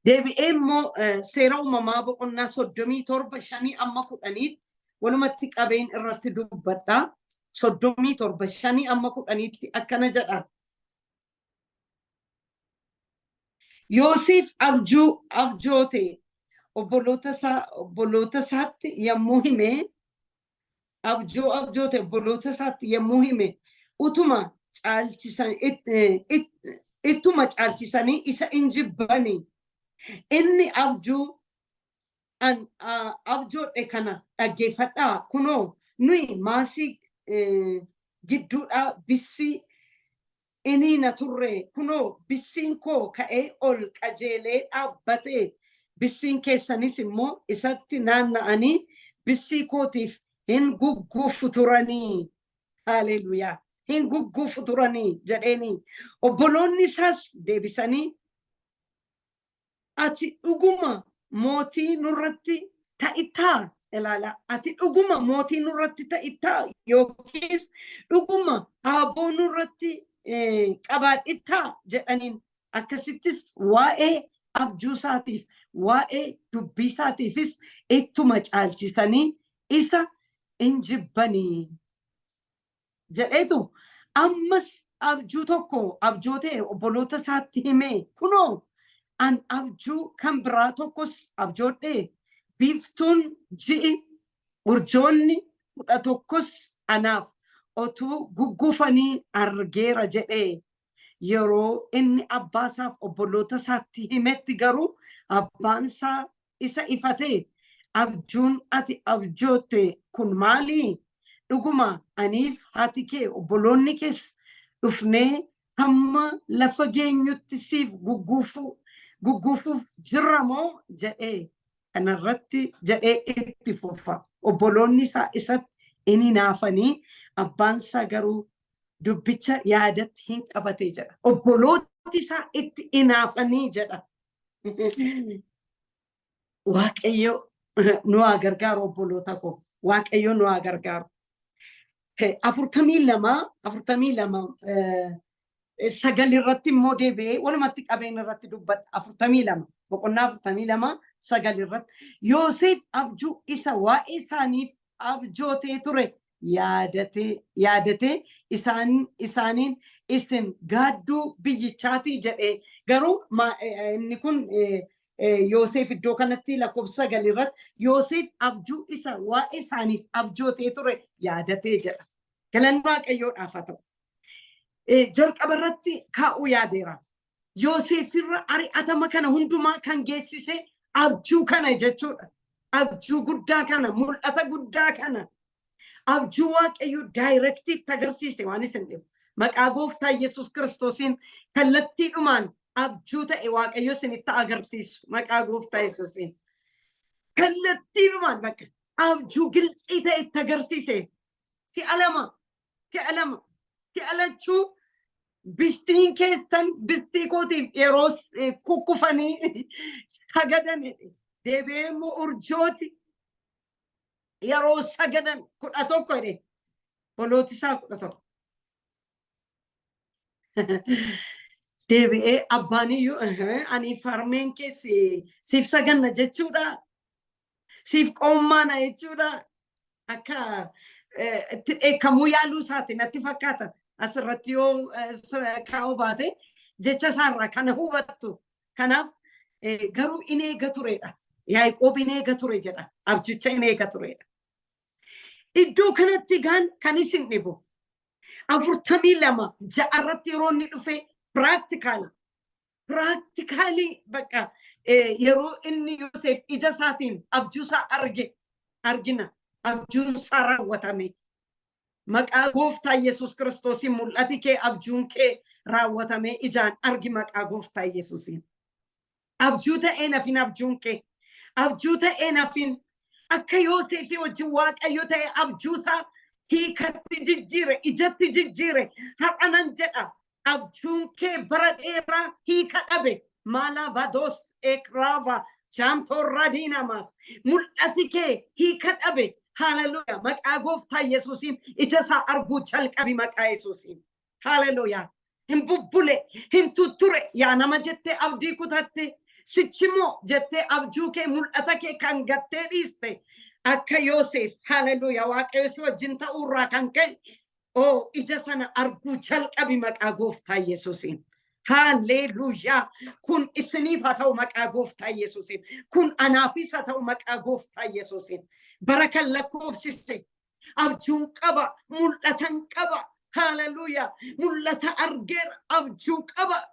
Deebi'ee immoo seera uumamaa boqonnaa 37 5 amma 10 walumatti qabeen irratti dubbadha. 37 5 amma 10 akkana jedha. Yoosef abjoote obboloota isaatti yommuu hime abjoote obboloota isaatti yommuu hime utuma ittuma caalchisanii isa injibbanii. Inni abjoodhe kana dhaggeeffadhaa. Kunoo nuyi maasii gidduudha bissii inni na turre. Kunoo bissiin koo ka'ee ol qajeelee dhaabbate. Bissiin keessanis immoo isatti naanna'anii bissii kootiif hin gugguufu turanii. Haleluuyaa. Hin gugguufu turanii jedheeni. Obboloonni isaas deebisanii ati dhuguma mootii nurratti ta'itaa ilaala ati dhuguma mootii nurratti ta'ittaa yookiis dhuguma aaboo nurratti qabaadhittaa jedhaniin akkasittis waa'ee abjuusaatiif waa'ee dubbisaatiifis ittuma caalchisanii isa injibbanii jedheetu ammas abjuu tokko abjootee obboloota isaatti himee kunoo an abjuu kan biraa tokkos abjoodhee biiftuun ji'i urjoonni 11 anaaf otuu guggufanii argeera jedhee yeroo inni abbaasaaf obboloota isaatti himetti garuu abbaansaa isa ifatee abjuun ati abjootte kun maalii dhuguma aniif haati kee obboloonni kees dhufnee hamma lafa geenyutti siif gugguufuuf jirra moo jedhee kanarratti jedhee itti fufa obboloonni isaa isatti inni naafanii abbaansaa garuu dubbicha yaadatti hin qabatee jedha obbolooti isaa itti inaafanii jedha waaqayyo nu haa gargaaru obboloota koo waaqayyo nu haa gargaaru 42 sagal irratti immoo deebi'ee walumatti qabeen irratti dubbadha 42 boqonnaa 42 sagal irratti Yoosef abjuu isa waa'ee isaaniif abjootee ture yaadate isaaniin isin gaadduu biyyichaati jedhee garuu inni kun Yoosef iddoo kanatti lakkoofsa 9 irratti Yoosef abjuu isa waa'ee isaaniif abjootee ture yaadatee jedha galanni waaqayyoodhaaf haa ta'u jalqaba irratti kaa'uu yaadeera Yoosef irra ari'atama kana hundumaa kan geessise abjuu kana jechuudha abjuu guddaa kana mul'ata guddaa kana abjuu waaqayyo daayirektii agarsiise waan isin dhibu maqaa gooftaa Yesuus Kiristoosiin kallattiidhumaan abjuu ta'e waaqayyo isinitti agarsiisu maqaa gooftaa Yesuusiin kallattiidhumaan bakka abjuu gilxii ta'e itti agarsiise si'alachuu biftiin keessan biftii kootiif yeroo kukkufanii sagadanidhe deebi'ee immoo urjooti yeroo sagadan 11 jedhe obbolooti isaa 11 deebi'ee abbaaniyyuu ani farmeen keessi siif saganna jechuudha siif qoommaana jechuudha akka itti dheekkamuu yaaluu isaati natti fakkaata asirratti yoo kaa'uu baate jecha isaarraa kana hubattu kanaaf garuu in eega turedha Yaaqoob in eega ture jedha abjicha in eega turedha iddoo kanatti gaan kan isin dhibu 42 ja'arratti yeroo inni dhufe practically bakka yeroo inni Yoosef ija isaatiin abjuusaa argina abjuun isaa raawwatame maqaa gooftaa Yesuus Kiristoosiin mul'ati kee abjuun kee raawwatame ijaan argi maqaa gooftaa Yesuusiin abjuu ta'ee nafin abjuun kee abjuu ta'ee nafin akka Yoosefii wajjin waaqayyo ta'e abjuusaa hiikatti jijjiire ijatti jijjiire haqanan jedha abjuun kee bara dheeraa hiika dhabe maalaa badoos ekraava jaantorraa diinamas mul'ati kee hiika dhabe hallelujah maqaa gooftaa Yesuusiin ija isaa arguu jalqabi maqaa Yesuusiin hallelujah hin bubbule hin tutture yaa nama jettee abdii kutatte sichimoo jettee abjuu kee mul'ata kee kan gattee dhiiste akka Yoosef hallelujah waaqayyo si wajjin ta'uurraa kan ka'e ija sana arguu jalqabi maqaa gooftaa Yesuusiin hallelujah kun isiniif haa ta'u maqaa gooftaa Yesuusiin kun anaafis haa ta'u maqaa gooftaa Yesuusiin barakan lakkoofsiste abjuun qaba mul'atan qaba hallelujah mul'ata argeera abjuu qaba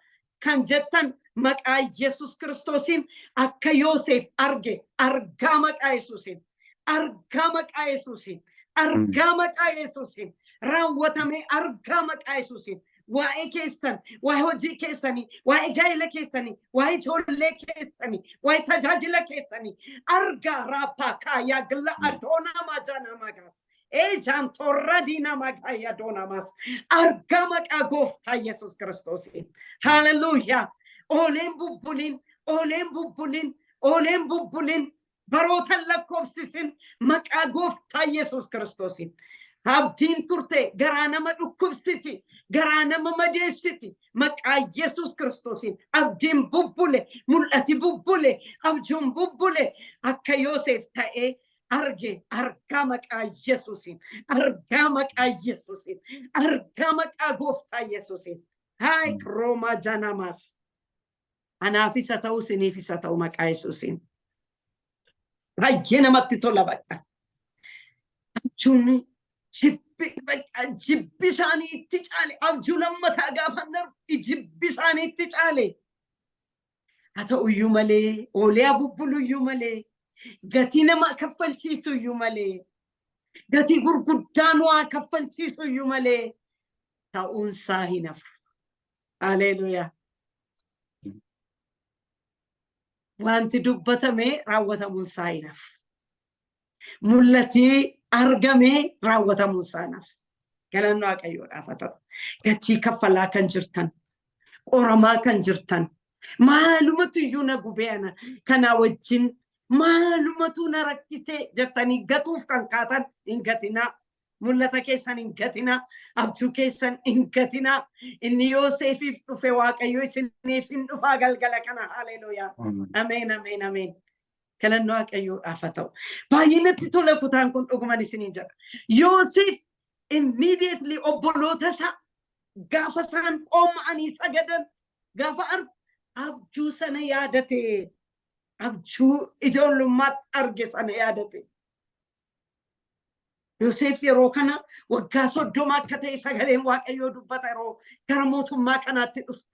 kan jettan maqaa Yesuus Kiristoosiin akka Yoosef argaa maqaa Yesuusiin argaa maqaa Yesuusiin argaa maqaa Yesuusiin raawwatame argaa maqaa Yesuusiin waa'ee keessan waa'ee hojii keessanii waa'ee gaa'ela keessanii waa'ee ijoollee keessanii waa'ee tajaajila keessanii argaa raapaa kaayaa gilla adoonaa majanaa magaas jaantorra diinaa magaayaa doonamas argaa maqaa gooftaa Yesuus Kiristoosiin hallelujah ooleen bubbulin baroota lakkoofsisin maqaa gooftaa Yesuus Kiristoosiin. Abdiin turte garaa nama dhukkubsiti, garaa nama madeessiti, maqaa Yesuus Kiristoosiin. Abdiin bubbule, mul'ati bubbule, abjuun bubbule, akka Yoosef ta'ee argaa maqaa Yesuusiin, argaa maqaa Yesuusiin, argaa maqaa gooftaa Yesuusiin. Haay Roomaa Janamas. Anaafis haa ta'u, isiniifis haa ta'u maqaa Yesuusiin. Baay'ee namatti tola bakka. Abjuun jibbi isaanii itti caale, abjuu lammataa gaafa darbu jibbi isaanii itti caale. Haa ta'uyyuu malee, oolee bubbuluyyuu malee, gatii nama kaffalchiisuyyuu malee, gatii gurguddaan waa kaffalchiisuyyuu malee, ta'uunsaa hin hafu. Haleluuyaa. Wanti dubbatame raawwatamuunsaa hin hafu. Mul'atii argame raawwatamuunsaa hin hafu. Galanni Waaqayyoodhaaf haa ta'u. Gatii kaffalaa kan jirtan, qoramaa kan jirtan, maalumatu iyyuu na gubee ana kana wajjin maalumatu na rakkisee jettanii gatuuf kan kaatan hin gatinaa. Mul'ata keessan hin gatinaa, abjuu keessan hin gatinaa. Inni Yoosefiif dhufe Waaqayyo isiniif hin dhufaa galgala kana. Haleluuyaa. Ameen, ameen, ameen. Galanni Waaqayyoodhaaf haa ta'u. Baay'ee natti tola kutaan kun dhuguman isiniin jedha. Yoosef immediately obboloota isaa gaafa isaan qooma'anii sagadan gaafa abjuu sana yaadate, abjuu ijoollummaatti arge sana yaadate. Yoosef yeroo kana waggaa 30 akka ta'e sagaleen Waaqayyoo dubbata yeroo gara mootummaa kanaatti dhufu.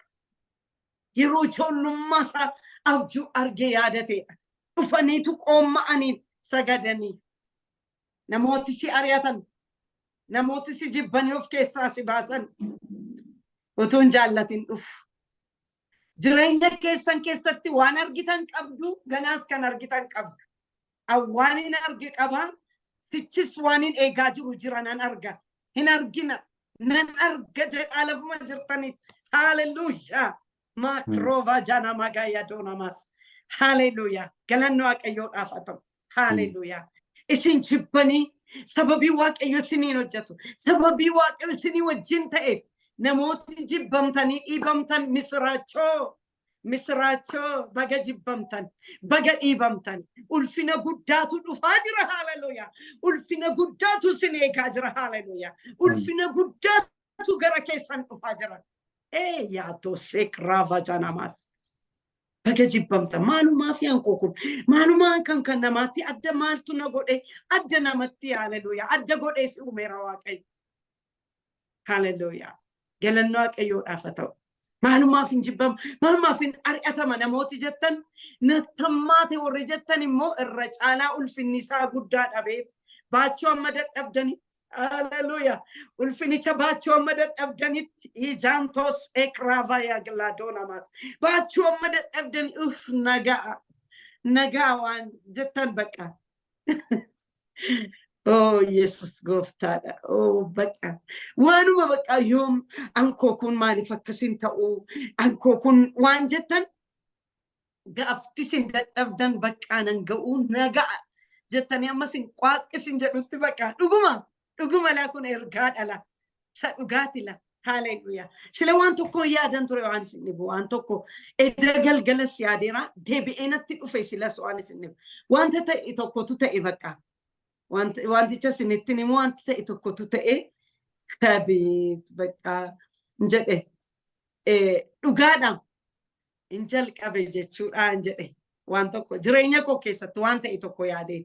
Yeroo ijoollummaa isaa abjuu arge yaadatedha. Dhufaniitu qooma'anii sagadanii. Namooti si ari'atan, namooti si jibbanii of keessaa si baasan utuu hin jaallatin dhufu. Jireenya keessan keessatti waan argitan qabdu, ganaas kan argitan qabdu. Waan hin arge qabaa. Sichis waan hin eegaa jiru jira nan arga. Hin argina. Nan arga jedhaa lafuma jirtanitti. Haleluuyaa. Maakroovaa jaana magaayaa doonamas. Haleluuyaa. Galanni Waaqayyoodhaaf haa ta'u. Haleluuyaa. Isin jibbanii sababii Waaqayyo isiniin hojjetu. Sababii Waaqayyo isinii wajjin ta'eef namooti jibbamtanii dhiibamtan misiraachoo. Misraachoo baga jibbamtan, baga dhiibamtan, ulfina guddaatu dhufaa jira. Haleluuyaa. Ulfina guddaatu isin eegaa jira. Haleluuyaa. Ulfina guddaatu gara keessan dhufaa jira. Yaatoo seekraava janamas. Baga jibbamtan. Maalumaaf yankoo kun maalumaan kan namaatti adda maaltu na godhe adda namatti. Haleluuyaa. Adda godhee si uumeera Waaqayyo. Haleluuyaa. Galanni Waaqayyoodhaaf haa ta'u. Maalumaaf hin jibbamu, maalumaaf hin ari'atama namooti jettan, nattammaate warri jettan immoo irra caalaa ulfinni isaa guddaa dhabeet baachuu amma dadhabdanitti. Haleluuyaa. Ulfinicha baachuu amma dadhabdanitti ijaantos ekraava yaaglaadoonamas. Baachuu amma dadhabdani nagaa waan jettan bakka. Oh, Yesus gooftaadha. Oh, bakka. Waanuma bakka yoom ankoo kun maaliif akkasin ta'u? Ankoo kun waan jettan gaaftisin dadhabdan bakka nan ga'u nagaa jettanii ammas hin qaaqisin jedhutti bakka. Dhuguma laa kun ergaa dhala. Sa dhugaati la. Haleluuyaa. Sila waan tokko yaadan ture waan isin dhibu. Waan tokko edda galgalas yaadeera deebi'ee natti dhufe silas waan isin dhibu. Wanta ta'e tokkotu ta'e bakka. Wanticha sinittiin immoo wanti ta'e tokkotu ta'e kabeet bakka jedhe dhugaadhaan hin jalqabe jechuudhaan jedhe waan tokko jireenya koo keessatti waan ta'e tokko yaadeen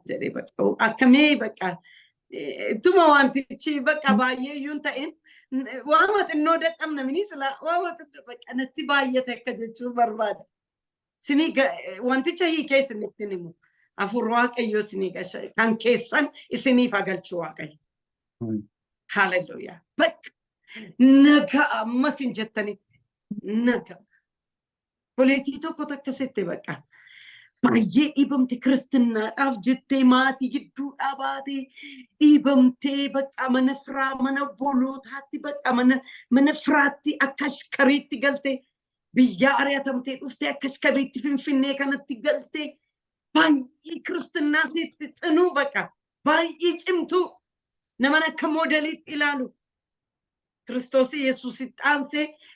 jedhe bakka akkamii bakka ittuma wantichi bakka baay'ee iyyuu ta'een waan xinnoo dadhabna minis waan bakka natti baay'ate akka jechuu barbaada. Sinii wanticha hiikee sinittiin immoo. Afur Waaqayyo isinii gasha kan keessan isiniif galchuu Waaqayyo. Haleluuyaa. Bakka nagaa ammas hin jettanitti nagaa. Poliitii tokko akkasitti bakka. Baay'ee dhiibamte kiristaanaadhaaf jettee maatii gidduudhaa baatee dhiibamtee bakka mana firaa mana bolootaatti bakka mana firaatti akka ashkariitti galtee biyya ari'atamtee dhuftee akka ashkariitti Finfinnee kanatti galtee. باي كريستنا تتصنو بقى باي إجمتو نمانا كموديلي إلالو كريستوس يسوس أنت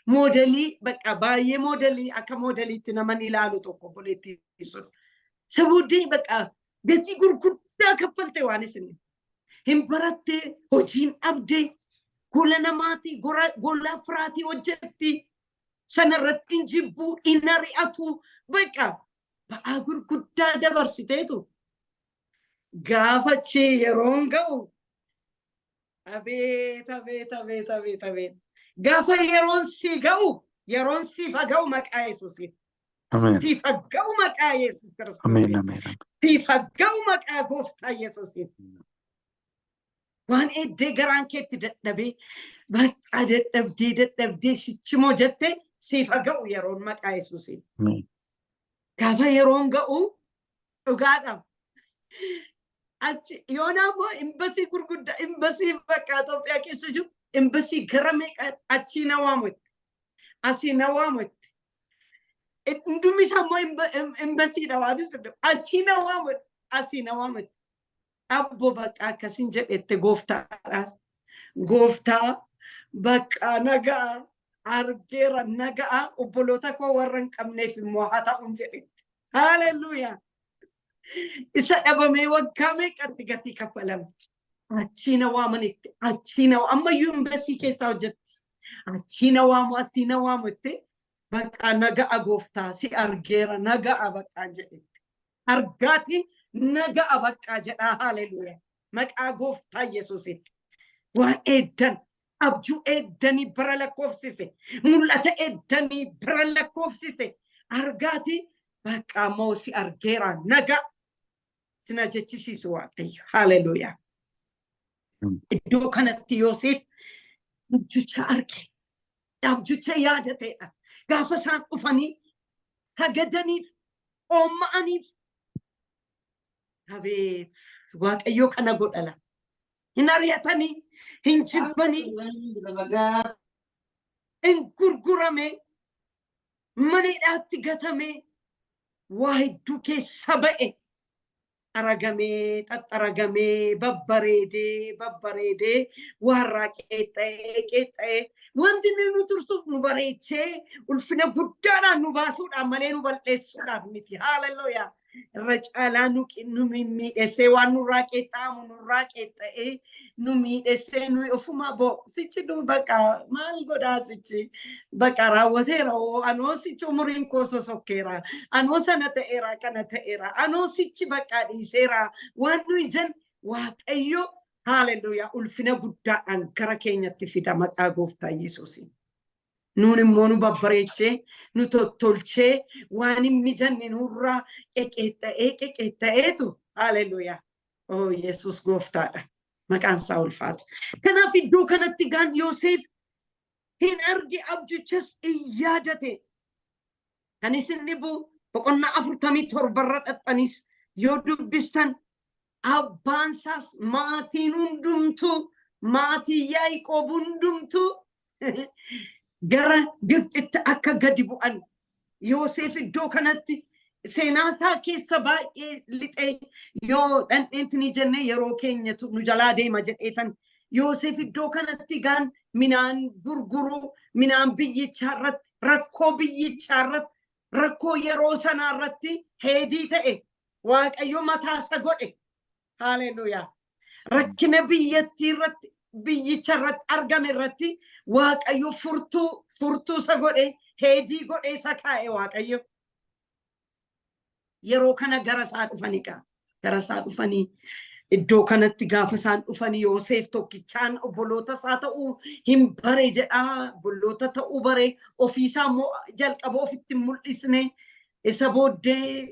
موديلي بقى باي موديلي أكا موديلي تنمان إلالو توكو بوليتي سبودي بقى بيتي كدا كفلتي وانسني هم براتي هجين أبدي كلنا ماتي غولا فراتي وجدتي سنرت إنجبو إناري أتو بقى كدا دبرسيتيتو غافتشي يرونغو أبيت غافا يرون سي فقو مكا يسوسي آمين في فقو مكا يسوس كريستوس آمين آمين في فقو مكا غوفتا يسوسي وان إدي غران كيت ددبي بقى ددبدي سيتشمو جتة سي فقو يرون مكا يسوسي آمين غافا يرون غو وغادم يونامو إمبسي كركودا إمبسي بكاتو في أكيسجو إمبسي كرامي أتشي نوامت أسي نوامت إندومي سامو إمبسي نوامت أتشي نوامت أسي نوامت أبو بكا كسنجة إتغوفتا غوفتا بكا نغا أرجيرا نغا وبلوتا كو ورن كمني في موحاتا أنجري هاليلويا إسا أبامي وكامي كتغتي كفلم أتشينا وامنت أتشينا أما يومبسي كيسا وجت أتشينا وامت بقى نجا أغوفتا سي أرجيرا نجا أبقى جئت أرجاتي نجا أبقى جئت هاليلويا مك أغوفتا يسوسي وإدن أبجو إدني برلكوفسيسي ملتا إدني برلكوفسيسي أرجاتي بقى موسي أرجيرا نجا سنجتشي سواقي هاليلويا إدو كانت يوسف abjucha arke abjucha yaadate gaafa isaan dhufanii sagadaniif oomma'aniif abeet waaqayyo kana godhala hin ari'atanii hin jibbanii hin gurgurame maneedhaatti gatame waa hedduu keessa ba'e aragame tataragame babbareede warra qeexxee wanti nu tursuuf nu bareechee ulfina guddaadhaan nu baasuudhaan malee nu balleessuudhaaf miti haalelooyaa irra caalaa nu miidhessee waan nurraa qeexxaamu nurraa qeexxee nu miidhessee nu ofuma sichi nu baqa maal godhaa sichi baqa raawwateera anoo sichi umuriin koo sosokkeera anoo sana ta'eera kana ta'eera anoo sichi baqa dhiiseera waan nu ijaan waaqayyo haalelooyaa ulfina guddaadhaan gara keenyatti fida maqaa gooftaa Yesuusiin. Nuun immoo nu babbareechee nu tottolchee waan hin mijanne nurraa qeqeexxa'eetu haalelooyaa. Oh Yesuus gooftaadha. Maqaan isaa ulfaatu. Kanaaf iddoo kanatti gaan Yoosef hin arge abjuchas in yaadate. Kan isin dhibu boqonnaa 47 dhaxxanis yoo dubbistan abbaan isaas maatiin hundumtuu maatii Yaaqoob hundumtuu gara Gibxitti akka gadi bu'an Yoosef iddoo kanatti seenaa isaa keessa baay'ee lixee yoo dhandheentini jennee yeroo keenyatu nu jalaa deema jedheetan Yoosef iddoo kanatti gaan minaan gurguruu minaan biyyichaa irratti rakkoo biyyichaa irratti rakkoo yeroo sanaa irratti heedii ta'e waaqayyo mataa isa godhe haalelooyaa rakkina biyyattii irratti biyyicha irratti argame irratti waaqayyo furtuu isa godhe heedii godhe isa kaa'e waaqayyo yeroo kana gara isaa dhufanii iddoo kanatti gaafa isaan dhufanii Yoosef tokkichaan obboloota isaa ta'uu hin bare jedhaa obboloota ta'uu bare ofiisaa immoo jalqaba ofitti mul'isne isa booddee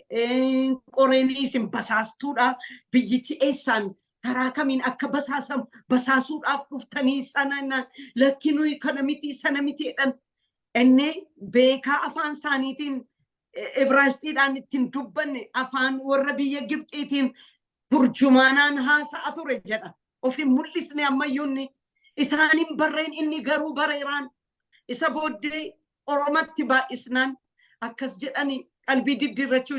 qoreenis hin basaastuudha biyyichi eessaan karaa kamiin akka basaasuudhaaf dhuftanii sana lakkinuu kana miti sana miti jedhan inni beekaa afaan isaaniitiin Ibraayisxiidhaan ittiin dubbanne afaan warra biyya Gibxiitiin turjumaanaan haasa'a ture jedha ofin mul'isne ammayyuunni isaanin barreen inni garuu bareeraan isa booddee oromatti baay'isnaan akkas jedhani qalbii diddiirrachuu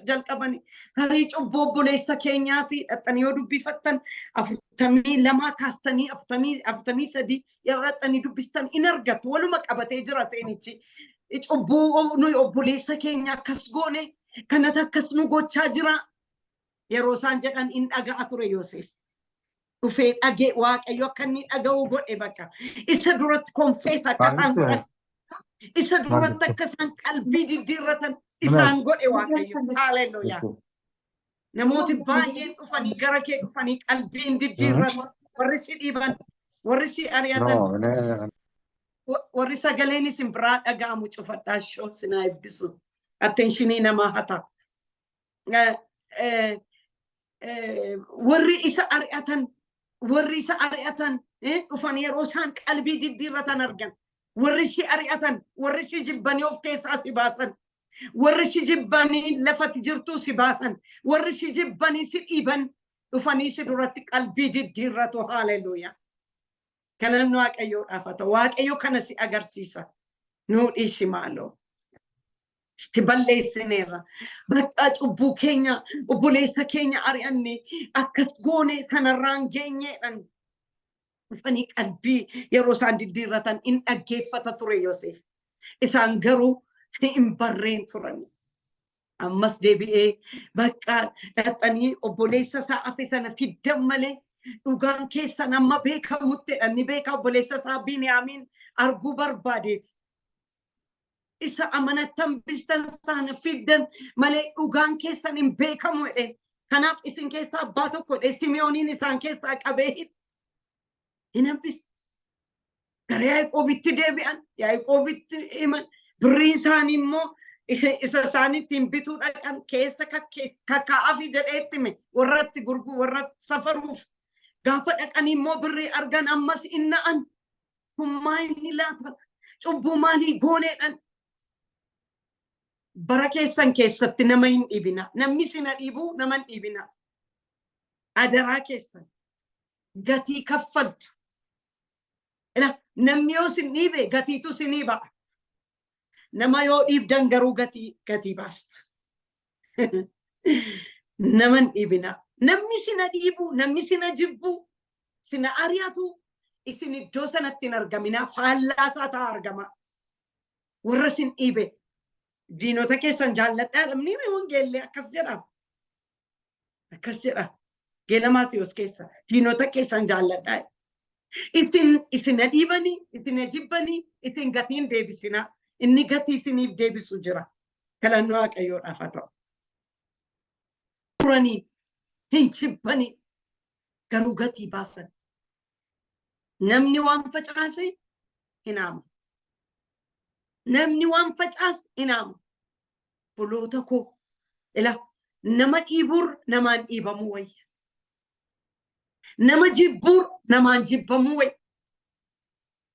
jalqabani tarii cubboo obboleessa keenyaati dhaxxanii yoo dubbifattan 42 kaastanii 43 yeroo dhaxxanii dubbistan in argattu waluma qabatee jira seenichi cubboo nuyi obboleessa keenya akkas goone kanata akkas nu gochaa jira yeroo isaan jedhan in dhaga'a ture Yoosef dhufee dhagee Waaqayyo akka inni dhaga'u godhe bakka isa duratti konfeesa akka isaan godhan isa duratti akka isaan qalbii diddiirratan isaan godhe Waaqayyo haleluuyaa namooti baay'een dhufanii gara kee dhufanii qalbiin diddiirratu warri si dhiiban warri si ari'atan warri sagaleen isin biraa dhaga'amu cufadhaa shoo sinaa eebbisu attenshinii namaa hata warri isa ari'atan dhufanii yeroo isaan qalbii diddiirratan argan warri si ari'atan warri si jibbanii of keessaa si baasan warri si jibbanii lafatti jirtuu si baasan warri si jibbanii si dhiiban dhufanii si duratti qalbii diddiirratu haleluuyaa kanan Waaqayyoo dhaafata Waaqayyo kana si agarsiisa nuu dhiisi maaloo isti balleessineerra bakka cubbuu keenya obboleessa keenya ari'anne akkas goone sanarraan geenyeedhan dhufanii qalbii yeroo isaan diddiirratan in dhaggeeffata ture Yoosef isaan garuu hin barreen turan ammas deebi'ee bakka dhaxxanii obboleessa isaa hafe sana fiddan malee dhugaan keessan amma beekamutti inni beeka obboleessa isaa Biniyaamiin arguu barbaadeeti isa amanattan bistan sana fiddan malee dhugaan keessan hin beekamu jedhe kanaaf isin keessaa abbaa tokko Simiyooniin isaan keessaa qabee hin hambis gara Yaaqoobitti deebi'an Yaaqoobitti himan birrii isaanii immoo isa isaaniitti hin bituu dhaqan keessa kakkaa'afi jedheetti hime warratti gurguu warratti safaruuf gaafa dhaqanii immoo birrii argan ammas inna'an hummaa inni laata cubbuu maalii gooneedhan bara keessan keessatti nama hin dhiibina namni sina dhiibuu nama hin dhiibina adaraa keessan gatii kaffaltu namni yoo sin dhiibe gatiitu sinii ba'a nama yoo dhiibdan garuu gatii baastu nama hin dhiibina namni sina dhiibu namni sina jibbu sina ari'atu isin iddoo sanatti hin argamina faallaasaa ta'a argama warra sin dhiibe diinota keessan jaalladhaa dhabni wangeellee akkas jedha geela Maatiyos keessa diinota keessan jaalladhaa isin dhiibanii isin jibbanii isin gatiin deebisina inni gatii isiniif deebisu jira kadhannoo Waaqayyoodhaaf haa ta'u turanii hin jibbanii garuu gatii baasan namni waan facaase hin haamu namni waan facaase hin haamu buloota koo nama dhiibur namaan dhiibamuu wayya nama jibbur namaan jibbamuu wayya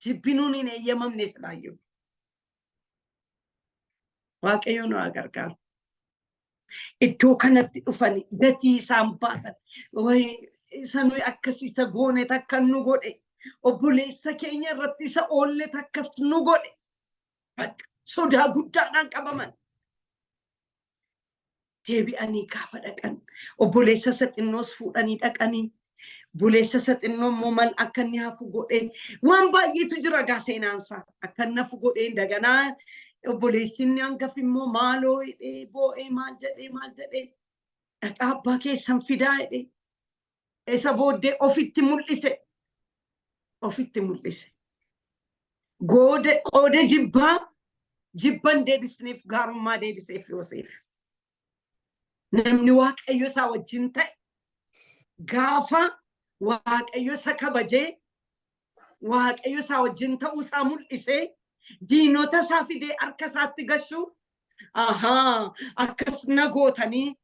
jibbinuun hin eeyyamamne silaayyuu Waaqayyo nu haa gargaaru iddoo kanatti dhufani gatii isaan baasan isa nuyi akkasii isa goone takka nu godhe obboleessa keenya irratti isa oolle takkas nu godhe sodaa guddaadhaan qabaman deebi'anii gaafa dhaqan obboleessa isa xinnoos fuudhanii dhaqanii obboleessa isa xinnoo immoo mal akka inni hafu godhe waan baay'eetu jira gaa seenaansaa akka inni hafu godhe daganaa obboleessi inni hangafi immoo maaloo hidhee boo'ee maal jedhee dhaqaa abbaa keessan fidaa jedhe isa booddee ofitti mul'ise qoode jibban deebisneef gaarummaa deebiseef Yoosef namni Waaqayyo isaa wajjin ta'e gaafa Waaqayyo isa kabajee Waaqayyo isaa wajjin ta'uu isaa mul'isee diinota isaa fidee harka isaatti gashuu akkas nagootanii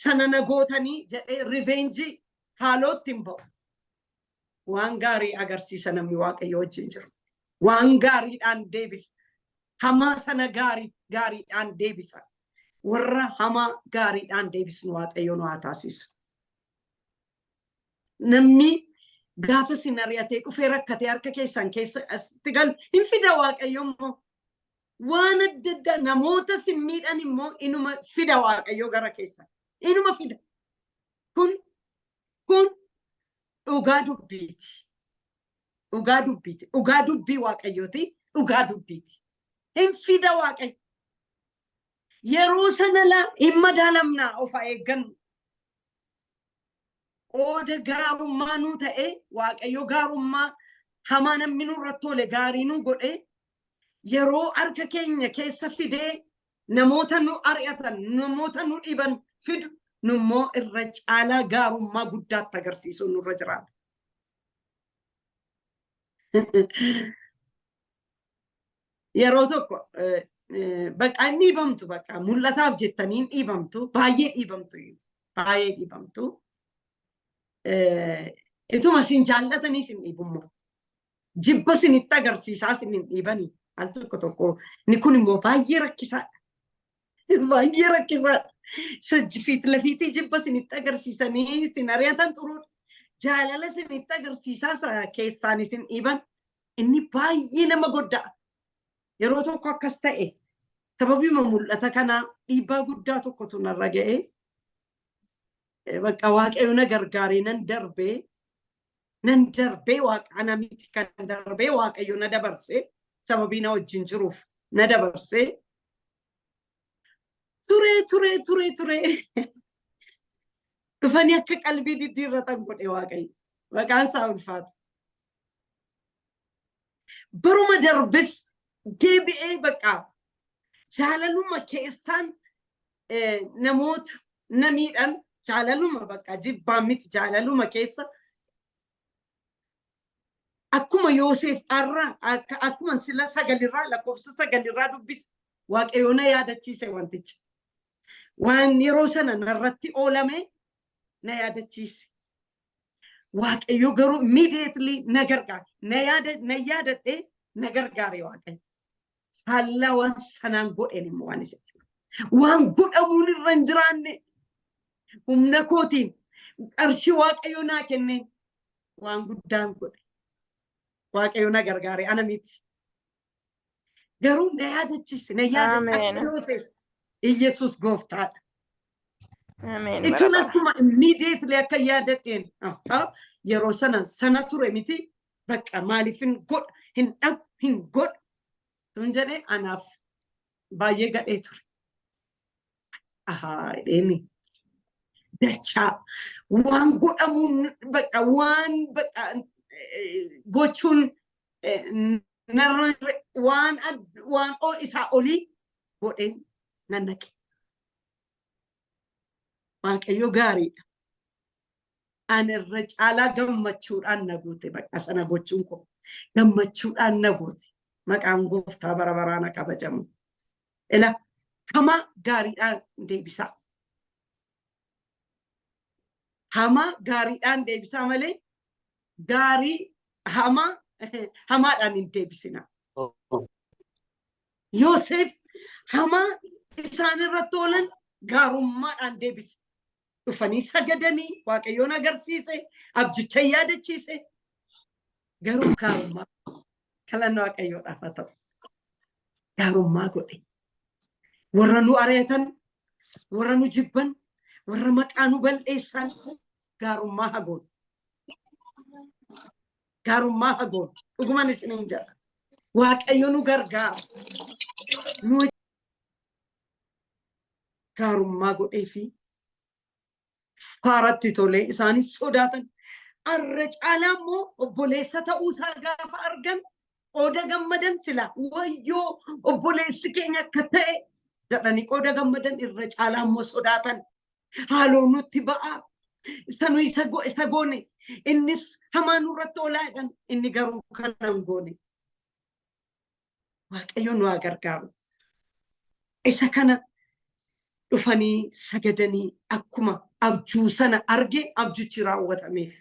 sana nagootanii jedhee riveenjii haalootti hin ba'u waan gaarii agarsiisa namni Waaqayyo wajjin jiru waan gaariidhaan deebisa hamaa sana gaariidhaan deebisa warra hamaa gaariidhaan deebisnu Waaqayyo nu haa taasisu namni gaafa sin ari'atee dhufee rakkatee harka keessan keessa asitti galu hin fida Waaqayyo immoo وانا الددا نموت سميد أني مو إنما فدا واقعيو غرا كيسا إنما فدا كن أغادو بيتي أغادو بي واقعيوتي أغادو بيتي إن فدا واقعي يروسنا لا إما دالمنا أو فايقن Oda gaarummaa nu ta'e waaqayyo gaarummaa hamaana minuu rattoolee gaarii nu godhe yeroo harka keenya keessa fidee namoota nu ari'atan namoota nu dhiban fidu nummoo irra caalaa gaarummaa guddaatti agarsiisu nurra jiraata. Yeroo tokko bakka inni dhiibamtu bakka mul'ataaf jettaniin dhiibamtu baay'ee dhiibamtu. Ituma sin jaallatanii sin dhiibummoo jibba sinitti agarsiisaa sin dhiibanii al tokko ni kun immoo baay'ee rakkisaadha fiit lafiitii jibba sinitti agarsiisanii sin ari'atan xuruudha jaalala sinitti agarsiisaa keessaan isin dhiiban inni baay'ee nama godda'a yeroo tokko akkas ta'e sababiima mul'ata kanaa dhiibbaa guddaa tokkotu narra ga'e. Bakka waaqayyo na gargaaree nan darbee waaqa miti kan darbee waaqayyo na dabarsee sababii na wajjin jiruuf na dabarsee ture dhufanii akka qalbii diddiirratan godhe waaqayyo maqaan isaa ulfaatu. Baruma darbes deebi'ee bakka jaalaluma keessaan namoota na miidhan jaalaluma bakka jibbaa miti jaalaluma keessa akkuma Yoosef arra akkuma sila sagalirraa lakkoofsa sagalirraa dubbis waaqayyo na yaadachiise wantichi waan yeroo sana narratti oolame na yaadachiise waaqayyo garuu immediately na gargaare na yaadadhee na gargaare waaqayyo faallaa waan sanaan godhen immoo waan godhamuun irra hin jiraanne humna kootiin qarshii waaqayyo naa kenneen waan guddaan godhe waaqayyo na gargaare ana miti garuu na yaadachiise na yaadadhe Yoosef Iyesuus gooftaadha. Itun akkuma immediately akka yaadadheen yeroo sana ture miti bakka maaliif hin godhu tun jedhee anaaf baay'ee gadhee ture. Dheeni dachaa waan godhamuun bakka waan bakka gochuun waan isaa olii godheen nan naqe. Waaqayyo gaariidha. Ani irra caalaa gammachuudhaan na goote bakka sana gochuun koo gammachuudhaan na goote maqaan gooftaa bara baraan kabajamu. Ila hamaa gaariidhaan deebisaa. Hamaa gaariidhaan deebisaa malee gaarii hamaadhaan hin deebisina. Yoosef hamaa isaan irratti oolan gaarummaadhaan deebise. Dhufanii sagadanii waaqayyoon agarsiise abjucha yaadachiise garuu gaarummaa kalannoo waaqayyoodhaaf haa ta'u gaarummaa godhe warra nu ari'atan warra nu jibban warra maqaa nu balleessan gaarummaa hagoon dhugumaan isiniin jedha waaqayyo nu gargaara nu gaarummaa godhee fi faaratti tolee isaanis sodaatan arra caalaa immoo obboleessa ta'uusaa gaafa argan qooda gammadan sila wayyoo obboleessi keenya akka ta'e jedhanii qooda gammadan irra caalaa immoo sodaatan haaloo nutti ba'aa sanu isa goone innis hamaa nurratti oolaa jedhan inni garuu kanan goone waaqayyo nu haa gargaaru isa kana dhufanii sagadanii akkuma abjuu sana arge abjuchi raawwatameef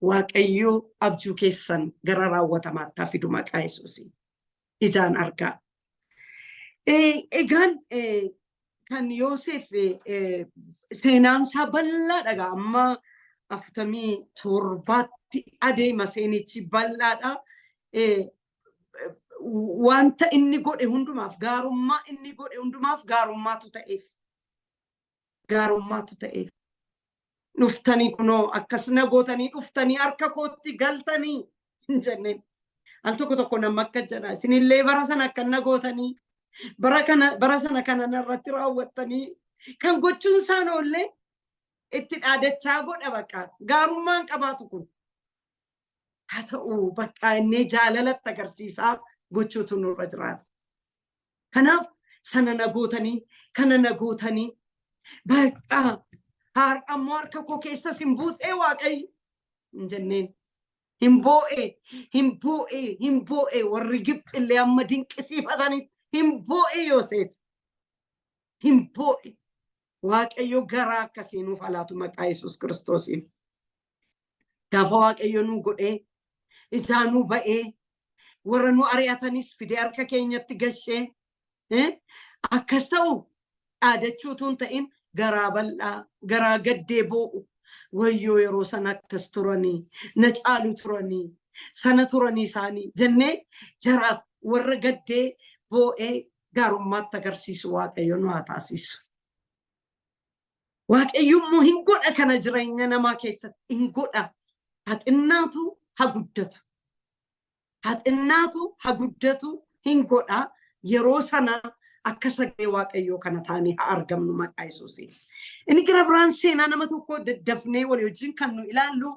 waaqayyo abjuu keessan gara raawwatamaatti fidu maqaa Yesuusiin ijaan argaa. Egaan kan Yoosef seenaan isaa bal'aadha amma 47 adeema seenichi bal'aadha. wanta inni godhe hundumaaf gaarummaa inni godhe hundumaaf gaarummaatu ta'eef. Gaarummaatu ta'eef. Dhuftanii kunoo akkasina gootanii dhuftanii harka kootti galtanii hin jenneen. Al tokko nama akka jedha isinillee bara sana akkana gootanii bara sana kana narratti raawwattanii kan gochuun isaan oollee itti dhaadachaa godha baqa gaarummaan qabaatu kun. Haa ta'u bakka inni jaalalatti agarsiisaa gochuutu nurra jiraata. Kanaaf sana na gootanii kana na gootanii bakka har'ammoo harka koo keessa sin buusee Waaqayyo hin jenneen. Hin boo'ee warri Gibxi illee amma dinqisiifatanii hin boo'ee Yoosef. Hin boo'e. Waaqayyo garaa akkasii nuuf alaatu maqaa Yesuus Kiristoosiin. Gaafa Waaqayyo nu godhee ijaa nu ba'ee warra nu ari'atanis fidee harka keenyatti gashee akkas ta'u dhaadachuutu hin ta'in garaa bal'aa garaa gaddee boo'u wayyoo yeroo sana akkas turanii na caalu turanii sana turanii isaanii jennee jaraaf warra gaddee boo'ee gaarummaatti agarsiisu Waaqayyo nu haa taasisu. Waaqayyummoo hin godha kana jireenya namaa keessatti hin godha. Haxinnaatu haa guddatu. Haxinnaatu haa guddatu hin godha. Yeroo sana akka sagalee Waaqayyoo kana taanee haa argamnu maqaa Yesuusiin. Inni gara biraan seenaa nama tokko daddafnee walii wajjin kan nu ilaallu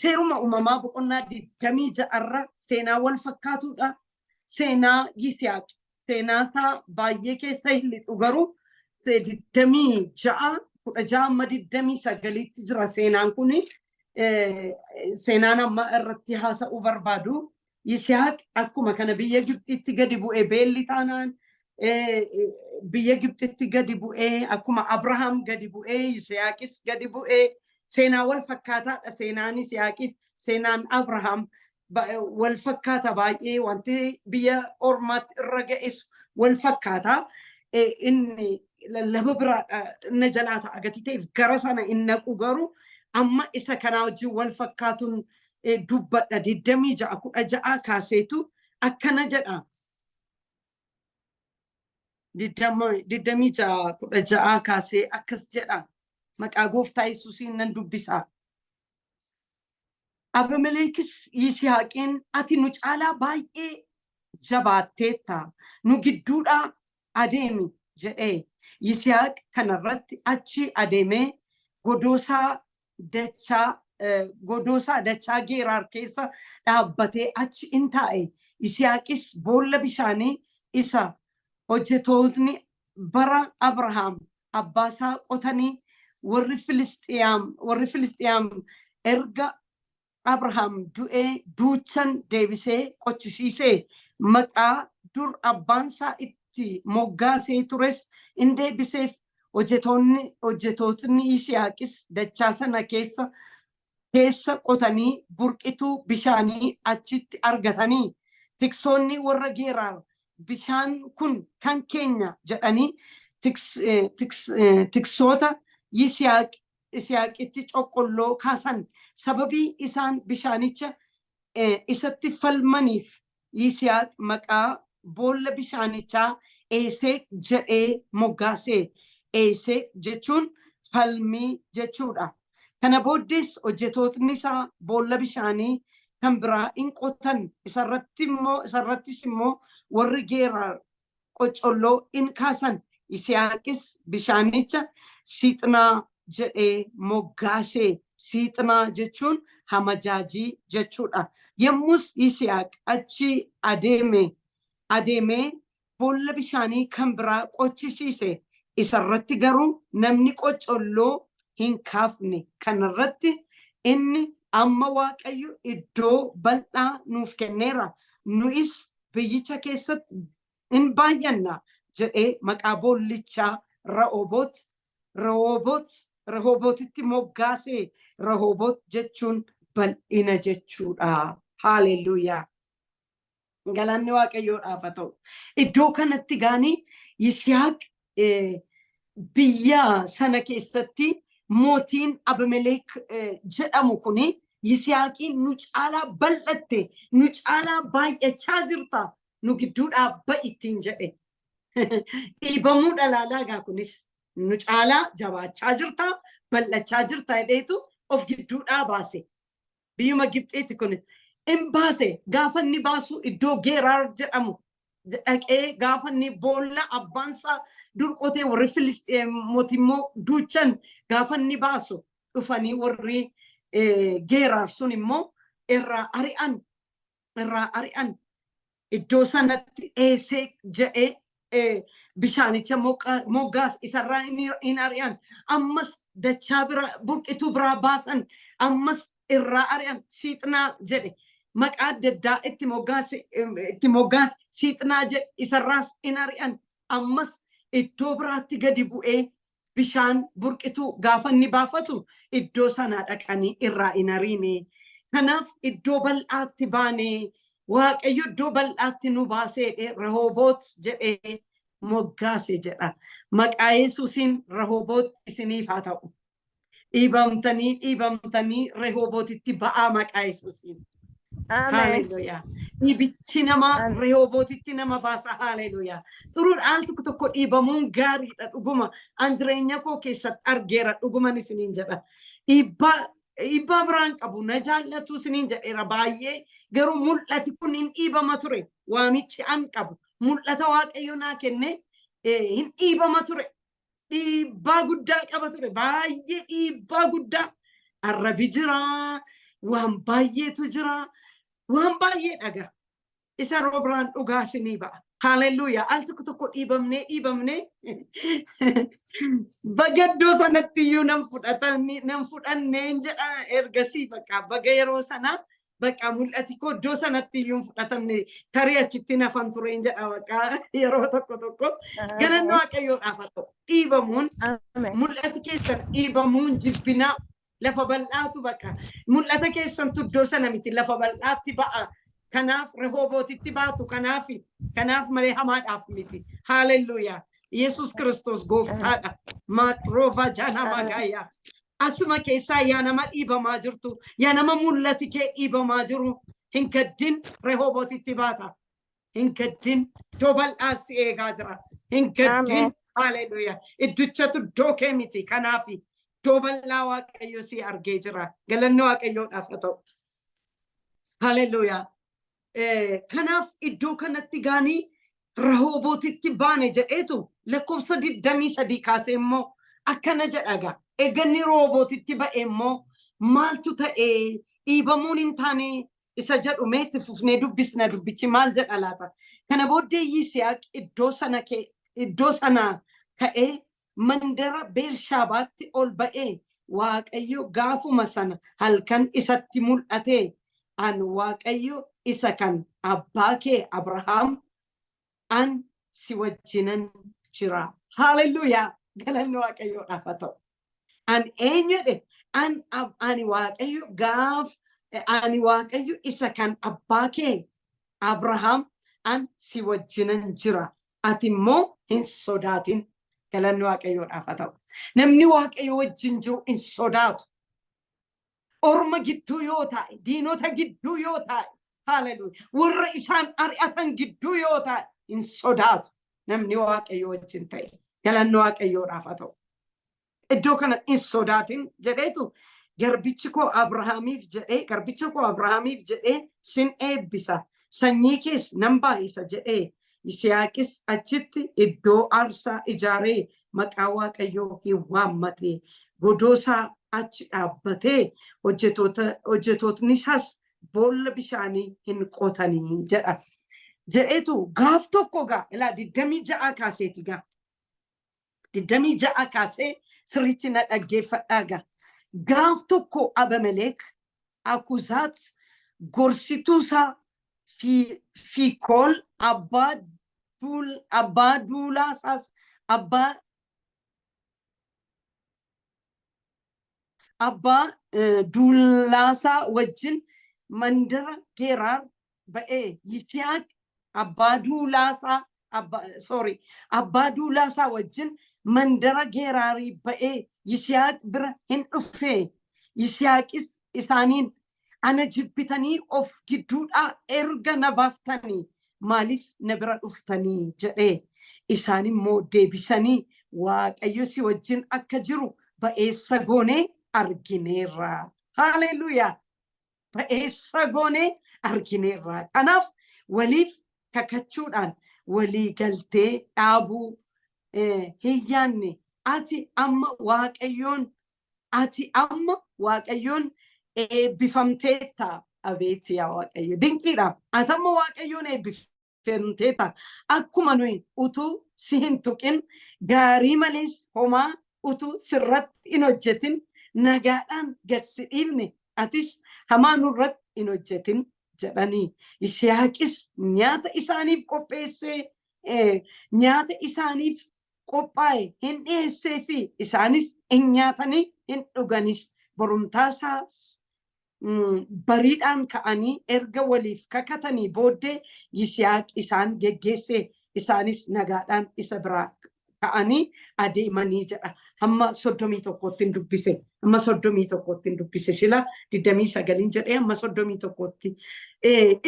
seeruma uumamaa boqonnaa 26 seenaa wal fakkaatudha. Seenaa Yisihaaq. Seenaa isaa baay'ee keessa hin lixu garuu 26 amma 29tti jira seenaan kuni. Seenaan amma irratti haasa'uu barbaadu. Yisihaaq akkuma kana biyya Gibxitti gadi bu'ee beelli taanaan biyya Gibxitti gadi bu'ee akkuma Abrahaam gadi bu'ee Yisihaaqis gadi bu'ee seenaa wal fakkaataadha. Seenaan Yisihaaqiif seenaan Abrahaam wal fakkaata baay'ee wanti biyya ormaatti irra ga'es wal fakkaata. Inni lallaba biraa na jalaa ta'a gatii ta'eef gara sana inni naqu garuu amma isa kanaa wajjin wal fakkaatuun dubbadha 26 kaaseetu akkana jedha. 26 kaasee akkas jedha. Maqaa Gooftaa Yesuusiin nan dubbisa. Abimelekis Yisihaaqiin ati nu caalaa baay'ee jabaatteetta nu gidduudhaa adeemi jedhee. Yisihaaq kanarratti achi adeemee godoosaa dachaa Geeraar keessa dhaabbatee achi in taa'e. Yisihaaqis boolla bishaanii isa hojjetootni bara Abrahaam abbaasaa qotanii warri Filistiyaam erga Abrahaam du'ee duuchan deebisee qochisiisee maqaa dur abbaansaa itti moggaasee tures in deebiseef. Hojjetootni Yisihaaqis dachaa sana keessa qotanii burqituu bishaanii achitti argatanii tiksoonni warra Geeraar bishaan kun kan keenya jedhanii tiksoota Yisihaaqitti coqqolloo kaasan. Sababii isaan bishaanicha isatti falmaniif Yisihaaq maqaa boolla bishaanichaa Eeseq jedhee moggaasee. Eeseq jechuun falmii jechuudha. Kana booddees hojjetootni isaa boolla bishaanii kan biraa in qotan. Isarrattis immoo warri Geeraar qocolloo in kaasan. Yisihaaqis bishaanicha Siixnaa jedhee moggaasee. Siixnaa jechuun hamajaajii jechuudha. Yommus Yisihaaq achi adeemee boolla bishaanii kan biraa qochisiise. Isarratti garuu namni qocolloo hin kaafne. Kanarratti inni amma Waaqayyo iddoo bal'aa nuuf kenneera. Nuyis biyyicha keessatti in baay'anna jedhee maqaa boollichaa Rehoobotitti moggaasee. Rehoobot jechuun bal'ina jechuudha. Haaleluyyaa. Galanni Waaqayyoodhaaf haa ta'u. Iddoo kanatti gaanii Yisihaaq biyya sana keessatti mootiin Abimelek jedhamu kuni Yisihaaqiin nu caalaa bal'atte, nu caalaa baay'achaa jirta نقدود بأيتين جئ إيبامو دلالا غاكونيس نجعلا جوا تشاجرتا بل تشاجرتا يديتو of قدود باسي بيوما جبت إيتكوني إن باسي غافني باسو إدو غيرار جأمو غافني بولا أبانسا دور قوتي ورفلس موتيمو دوچن غافني باسو ufani warri geerar sun immoo irraa ari'an iddoo sanatti eesee jedhee bishaanicha moggaas isarraa hin ari'an ammas dachaa bira burqituu biraa baasan ammas irraa ari'an siixnaa jedhe maqaa adda addaa itti moggaas siixnaa jedhe isarraas hin ari'an ammas iddoo biraatti gadi bu'ee bishaan burqituu gaafanni baafatu iddoo sanaa dhaqanii irraa hin ariine. Kanaaf iddoo bal'aatti baanee waaqayyo iddoo bal'aatti nu baasee Rehooboot jedhee moggaase jedha. Maqaa Yesuusiin Rehooboot isiniif haa ta'u. Dhiibamtanii Rehoobotitti ba'aa maqaa Yesuusiin. Hallelujah. Dhiibichi nama Rehoobotitti nama baasa. Hallelujah. Xuruudhaan tokko dhiibamuun gaariidha dhuguma. An jireenya koo keessatti argeera dhuguman isiniin jedha. Dhiibbaa biraan qabu na jaallatu isiniin jedheera baay'ee garuu mul'ati kun hin dhiibama ture. Waamichi an qabu mul'ata waaqayyo naa kenne hin dhiibama ture. Dhiibbaa guddaa qaba ture baay'ee dhiibbaa guddaa arrabi jira waan baay'eetu jira. Waan baay'ee dhaga isa roobiraan dhugaa isinii ba'a. Hallelujah. Al tokko dhiibamnee bagaddoo sanatti iyyuu nan fudhanneen jedha ergasii bakka baga yeroo sanaa bakka mul'ati koo iddoo sanatti iyyuu fudhatamne tarii achitti nafan tureen jedha bakka yeroo tokko galanni waaqayyoodhaaf haa ta'u. Dhiibamuun mul'ati keessan dhiibamuun jibbinaa lafa bal'aatu bakka mul'ata keessantu iddoo sana miti lafa bal'aatti ba'a. Kanaaf Rehoobotitti baatu kanaaf malee hamaadhaaf miti. Hallelujah. Yesus Kristos gooftaadha. Makrova jana magaya. Asuma keessaa yaa nama dhiibamaa jirtu yaa nama mul'ati kee dhiibamaa jiru hin gaddin Rehoobotitti baata. Hin gaddin iddoo bal'aa si eegaa jira. Hin gaddin. Hallelujah. Iddichatu iddoo kee miti kanaaf iddoo bal'aa waaqayyo si argee jira. Galanni waaqayyoodhaaf haa ta'u. Hallelujah. Kanaaf iddoo kanatti gaanii Rehoobotitti baane jedheetu lakkoofsa 23 kaasee immoo akkana jedhaga. Eeganni Rehoobotitti ba'e immoo maaltu ta'ee dhiibamuun hin taane isa jedhu meetti fufnee dubbisna dubbichi maal jedha laata. Kana booddee Yisihaaq iddoo sana ka'ee mandara Beershaabaatti ol ba'ee waaqayyo gaafuma sana halkan isatti mul'ate an waaqayyo isa kan abbaa kee Abrahaam an si wajjinan jira. Hallelujah. Galanni waaqayyoodhaaf haa ta'u. An eenyudha? Ani waaqayyo isa kan abbaa kee Abrahaam an si wajjinan jira. Ati immoo hin sodaatin. Galanni waaqayyoodhaaf haa ta'u. Namni waaqayyo wajjin jiru hin sodaatu. Orma gidduu yoo ta'e, diinota gidduu yoo ta'e, hallelujah. Warra isaan ari'atan gidduu yoo ta'e hin sodaatu. Namni waaqayyo wajjin ta'e. Galanni waaqayyoodhaaf haa ta'u. Iddoo kana hin sodaatin jedheetu garbichi koo Abrahaamiif jedhee sin eebbisa. Sanyii kees nan baay'isa jedhee Yisihaaqis achitti iddoo aarsaa ijaaree maqaa waaqayyoo hin waammate. Godoosaa achi dhaabbatee hojjetootni isaas boolla bishaanii hin qotanii jedha. Jedheetu gaaf tokko gaa ilaa 26 kaaseeti gaa. 26 kaasee sirriitti na dhaggeeffadhaa gaa. Gaaf tokko Abimelek Akuzaat gorsituusaa Fiikool abbaa duulaasaas abbaa duulaasaa wajjin mandara Geeraar ba'ee Yisihaaq abbaa duulaasaa wajjin mandara Geeraarii ba'ee Yisihaaq bira hin dhufee. Yisihaaqis isaaniin ana jibbitanii of gidduudhaa erga na baaftanii maaliif na bira dhuftanii jedhee isaan immoo deebisanii waaqayyo si wajjin akka jiru ba'eessa goonee argineerra. Haleluuyaa. Ba'eessa goonee argineerra. Kanaaf waliif kakachuudhaan walii galtee dhaabuu hin yaanne. Ati amma waaqayyoon eebbifamteetta. Abeeti yaa waaqayyo dinqiidha. Ati amma waaqayyoon eebbifamteetta. Akkuma nuyi utuu si hin tuqin gaarii malees homaa utuu sirratti hin hojjetin nagaadhaan gad si dhiifne atis hamaa nurratti hin hojjetin jedhanii. Yisihaaqis nyaata isaaniif qopheessee nyaata isaaniif qophaa'e hin dhiyeessee fi isaanis hin nyaatanii hin dhuganis. Borumtaasaas bariidhaan ka'anii erga waliif kakatanii booddee Yisihaaq isaan geggeessee isaanis nagaadhaan isa biraa ka'anii adeemanii jedha. Hamma 31 dubbise. Hamma 31 dubbise. Sila 29 jedhee hamma 31.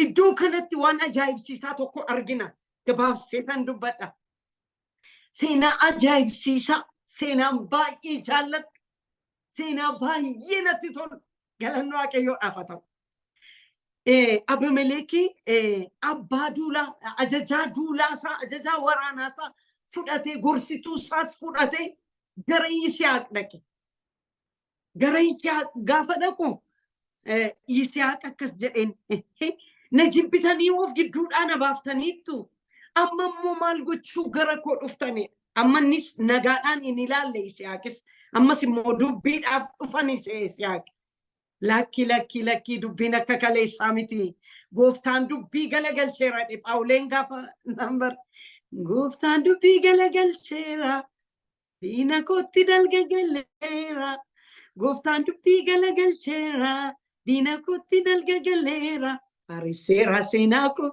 Iddoo kanatti waan ajaa'ibsiisaa tokko argina. Gabaabsee kan dubbadha. Seenaa ajaa'ibsiisaa, seenaan baay'ee jaalladhu, seenaa baay'ee natti tolu. Galanni waaqayyoodhaaf haa ta'u. Abimelekii abbaa duulaa, ajajaa duulaasaa, ajajaa waraanaasaa fudhatee, gorsituusaas fudhatee gara Yisihaaq dhaqe. Gara Yisihaaq gaafa dhaqu Yisihaaq akkas jedheen, na jibbitanii of gidduudhaa na baaftaniittu. Amma immoo maal gochuu gara koo dhuftanii? Amma innis nagaadhaan hin ilaalle Yisihaaqis. Ammas immoo dubbiidhaaf dhufanis Yisihaaq. Lakki dubbiin akka kaleessaa miti. Gooftaan dubbii galagalcheera. Phaawuleen gaafa nambar. Gooftaan dubbii galagalcheera. Diina kootti dalgagaleera. Gooftaan dubbii galagalcheera. Diina kootti dalgagaleera. Fariseera seenaa koo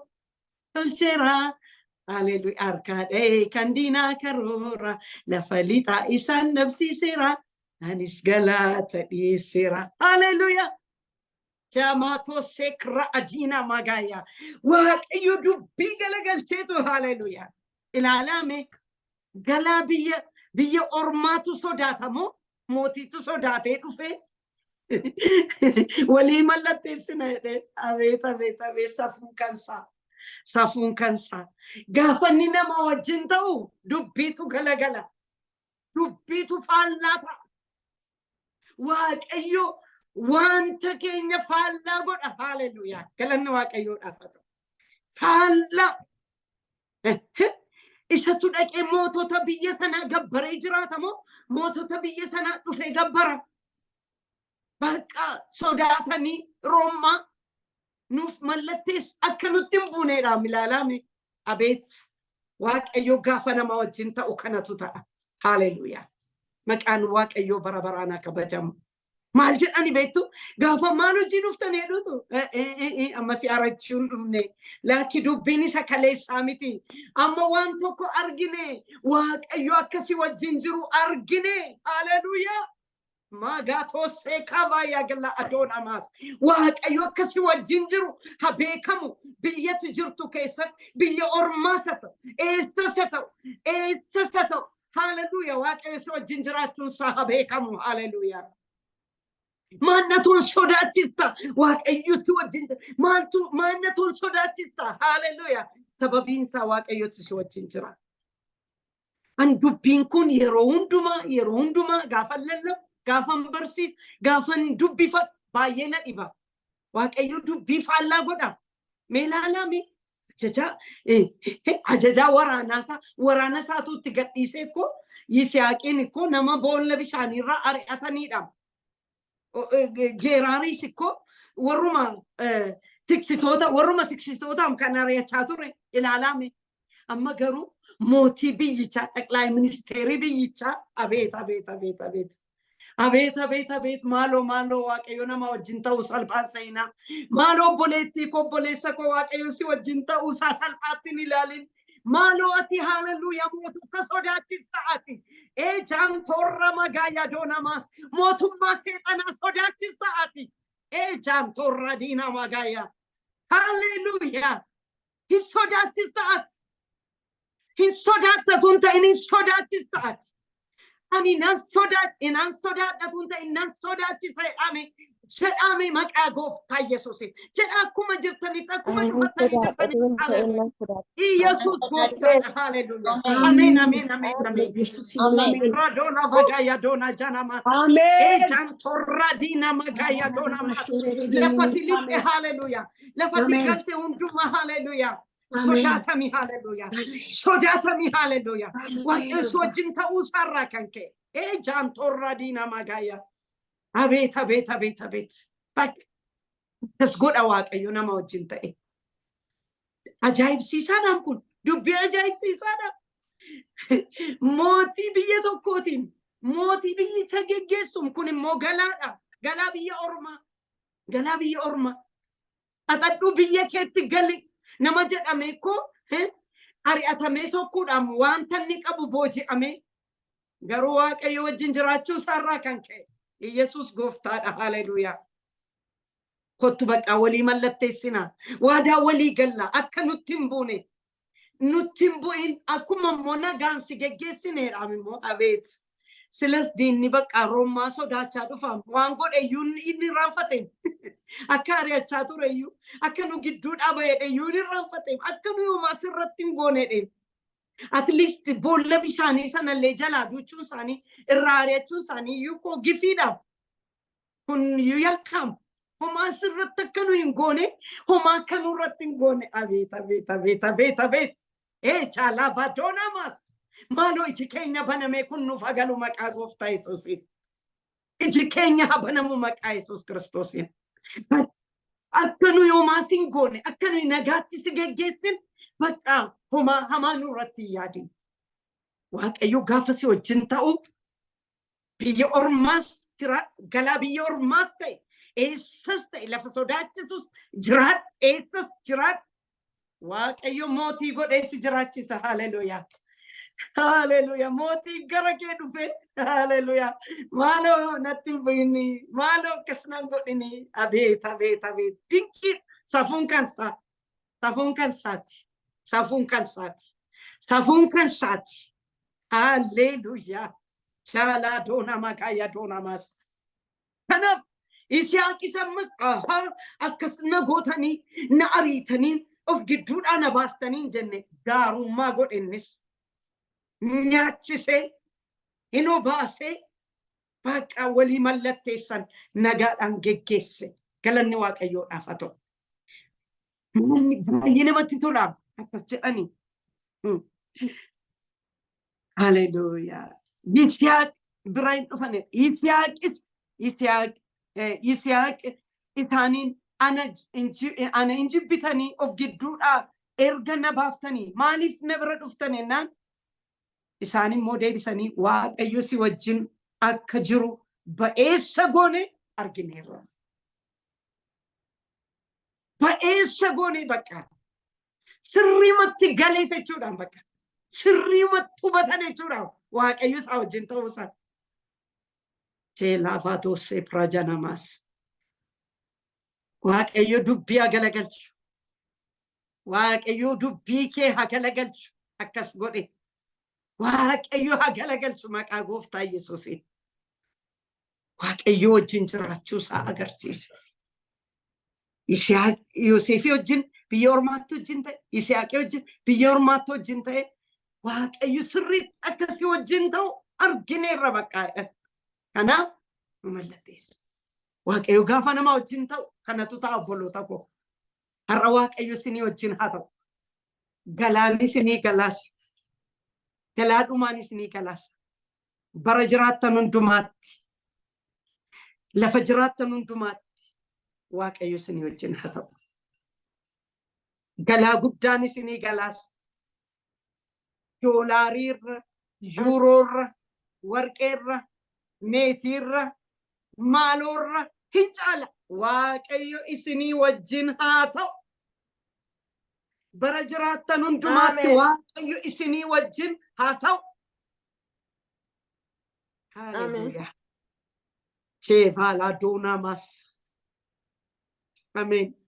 tolcheera. Haleluuyaa. Harkaadhee kan diinaa karoora. Lafa lixaa isaan dhabsiiseera. Anis galata dhiyeesseera. Haleluuyaa. Jamaatoo sekra adiina magaayaa. Waaqayyo dubbii galagalcheetu. Haleluuyaa. Ilaalame galaa biyya ormaatu sodaatamoo mootiitu sodaatee dhufe. Walii mallatteessina jedhee abeet safuun kansaa. Gaafa inni nama wajjin ta'u dubbiitu galagala. Dubbiitu faallaa ta'a. Waaqayyo wanta keenya faallaa godha. Haleluuyaa. Galanni waaqayyoodhaaf haa ta'u. Faallaa. Isatu dhaqee mootota biyya sanaa gabbaree jiraatamoo mootota biyya sanaa dhufee gabbara. Bakka sodaatanii Roomaa nuuf mallattees akka nutti hin buuneedhaan ilaalame. Abeet waaqayyo gaafa nama wajjin ta'u kanatu ta'a. Haleluuyaa. Maqaan waaqayyoo bara baraan kabajamu. Maal jedhani beektu? Gaafa maal hojii dhuftan jedhutu amma si arachuun dhufne. Lakki dubbiin isa kaleessaa miti. Amma waan tokko argine. Waaqayyo akkasii wajjin jiru argine. Haleluuyaa. Magatoo seekabaa yaagala adoonamas. Waaqayyo akkasii wajjin jiru haa beekamu. Biyyatti jirtu keessatti biyya ormaasa ta'u. Eessasa ta'u. Haleluuyaa. Waaqayyo si wajjin jiraachuun isaa haa beekamu. Haleluuyaa. Maannatuun sodaachista. Waaqayyo si wajjin jira. Maannatuun sodaachista. Haleluuyaa. Sababiin isaa waaqayyo si wajjin jira. An dubbiin kun yeroo hundumaa gaafa lallabu. Gaafan barsiis, gaafan dubbifat baay'ee na dhiba. Waaqayyo dubbii faallaa godha. Meelaalame ajajaa waraanasaatu itti gadhiisee ko Yisihaaqiin ko nama boolla bishaanirraa ari'ataniidha. Geeraaris ko warruma tiksitootaan kan ari'achaa ture ilaalame. Amma garuu mootii biyyichaa, xaqlaay ministeerii biyyichaa abeet. Abeet maaloo waaqayyo nama wajjin ta'uu salphaan seenaa. Maaloo obboleettii ko obboleessa ko waaqayyo si wajjin ta'uu isaa salphaatti hin ilaalin. Maaloo ati haleluuyaa mootota sodaachista ati. Ejaan torra magaayaa doonamas mootummaa seexanaa sodaachista ati. Ejaan torra diina magaayaa. Haleluuyaa. hin sodaachis ta'at. Hin sodaattatuun ta'in hin sodaachis ta'at. Ani nan sodaadha kun ta'in nan sodaachisa jedhame maqaa gooftaa Yesuusin. Jedha akkuma jirtanitti akkuma dhufatanii jirtanitti Yesuus gooftaadha. Haleluuyaa. Ameen ameen ameen ameen. Radona magaya dona janamas. Ejan torra dina magaya dona mas. Lafati litte haleluuyaa. Lafati galte hunduma haleluuyaa. Sodaatami haleluuyaa. Sodaatami haleluuyaa. Waaqayyo wajjin ta'uu sarraa kan ka'e. Ejan torra dina magaya. Abet abet abet abet. As godha waaqayyo nama wajjin ta'e. Ajaa'ibsiisaadhaan kun dubbii ajaa'ibsiisaadha. Mootii biyya tokkootiin mootii biyyicha geggeessuun kun immoo galaadha. Galaa biyya ormaa. Galaa biyya ormaa. Axadhuu biyya keetti gali nama jedhame ko ari'atamee sokkuudhaan wanta inni qabu booji'ame garuu waaqayyo wajjin jiraachuu isaarraa kan ka'e. Yesuus gooftaadha. Haleluuyaa. Kottu baqqaa walii mallatteessinaa. Waadaa walii gallaa akka nutti hin buune. Nutti hin bu'in akkuma immoo nagaan si geggeessineedhaam immoo abeet. Silas diinni baqqaa roommaa sodaachaa dhufaam. Waan godheyyuu inni raanfateem. Akka ari'achaa tureyyuu akka nu gidduu dhaaba'eedheyyuu inni raanfateem. Akka nu yoomaa sirratti hin gooneedheem. At least boolla bishaanii sanallee jalaa duuchuun isaanii irraa ari'achuun isaanii iyyuu koo gifiidhaam. Kun iyyuu yakkaam. Homaa sirratti akka nu hin goone homaa akka nurratti hin goone abeet abeet abeet abeet abeet. Caalaa badoonamas. Maaloo iji keenya banamee kun nuuf agalu maqaa gooftaa Yesuusiin. Iji keenya haa banamu maqaa Yesuus Kiristoosiin. Akka nu yoomaas hin goone akka nu nagaatti si geggeessin baqqaa homaa hamaa nurratti hin yaadin. Waaqayyo gaafa si wajjin ta'u biyya ormaas jira galaa biyya ormaas ta'e eessas ta'e lafa sodaachisus jiraat eessas jiraat waaqayyo mootii godhee si jiraachisa. Haleluuyaa. Haleluuyaa. Mootii gara kee dhufe. Haleluuyaa. Maaloo natti hin bu'ini. Maaloo akkasnaan godhini. Abeet abeet abeet. Dinqii safuun kansaa. Safuun kansaati. Safuun kansaati. Safuun kansaati. Haleluuyaa. Caalaa doona maqaa doonamas. Kanaaf Yisihaaqis ammas akkas na gootanii na ariitanii of gidduudhaa na baastanii hin jenne gaarummaa godhennis nyaachisee hin obaasee baqqaa walii mallatteessan nagaadhaan geggeesse. Galanni waaqayyoodhaaf haa ta'u. Baay'ee namatti tolaa akkas jedhanii. Haleluuyaa. Yisihaaq bira hin dhufane. Yisihaaq isaaniin ana hin jibbitanii of gidduudhaa erga na baaftanii maaliif na bira dhuftan jennaan isaan immoo deebisanii waaqayyo si wajjin akka jiru ba'eessa goone argineerra. Ba'eessa goone baqqaa sirriimatti galee jechuudhaan bakka sirriimatti hubatan jechuudhaan waaqayyo isaa wajjin ta'uusaa. Teelaafaatoosse prajanamaas. Waaqayyo dubbii haa galagalchu. Waaqayyo dubbii kee haa galagalchu. Akkas godhe. Waaqayyo haa galagalchu maqaa gooftaa Yesuusiin. Waaqayyo wajjin jiraachuu isaa agarsiise. Yoosefii wajjin biyya ormaatti wajjin ta'e. Yisihaaqii wajjin biyya ormaatti wajjin ta'e. Waaqayyo sirriitti akkasii wajjin ta'u argineerra baqqaadha. Kanaaf nu mallatteessa. Waaqayyo gaafa nama wajjin ta'u kanatu ta'a obboloota koo. Har'a waaqayyo isinii wajjin haa ta'u. Galaanni isinii galaasa. Galaadhumaan isinii galaasa. Bara jiraattan hundumaatti. Lafa jiraattan hundumaatti. Waaqayyo isinii wajjin haa ta'u. Galaa guddaan isinii galaasa. Doolaariirra, yuuroorra, warqeerra, meetiirra, maaloorra hin caala. Waaqayyo isinii wajjin haa ta'u. Bara jiraattan hundumaatti waaqayyo isinii wajjin haa ta'u. Haleluuyaa. Cheevalaa doonamas. Ameen.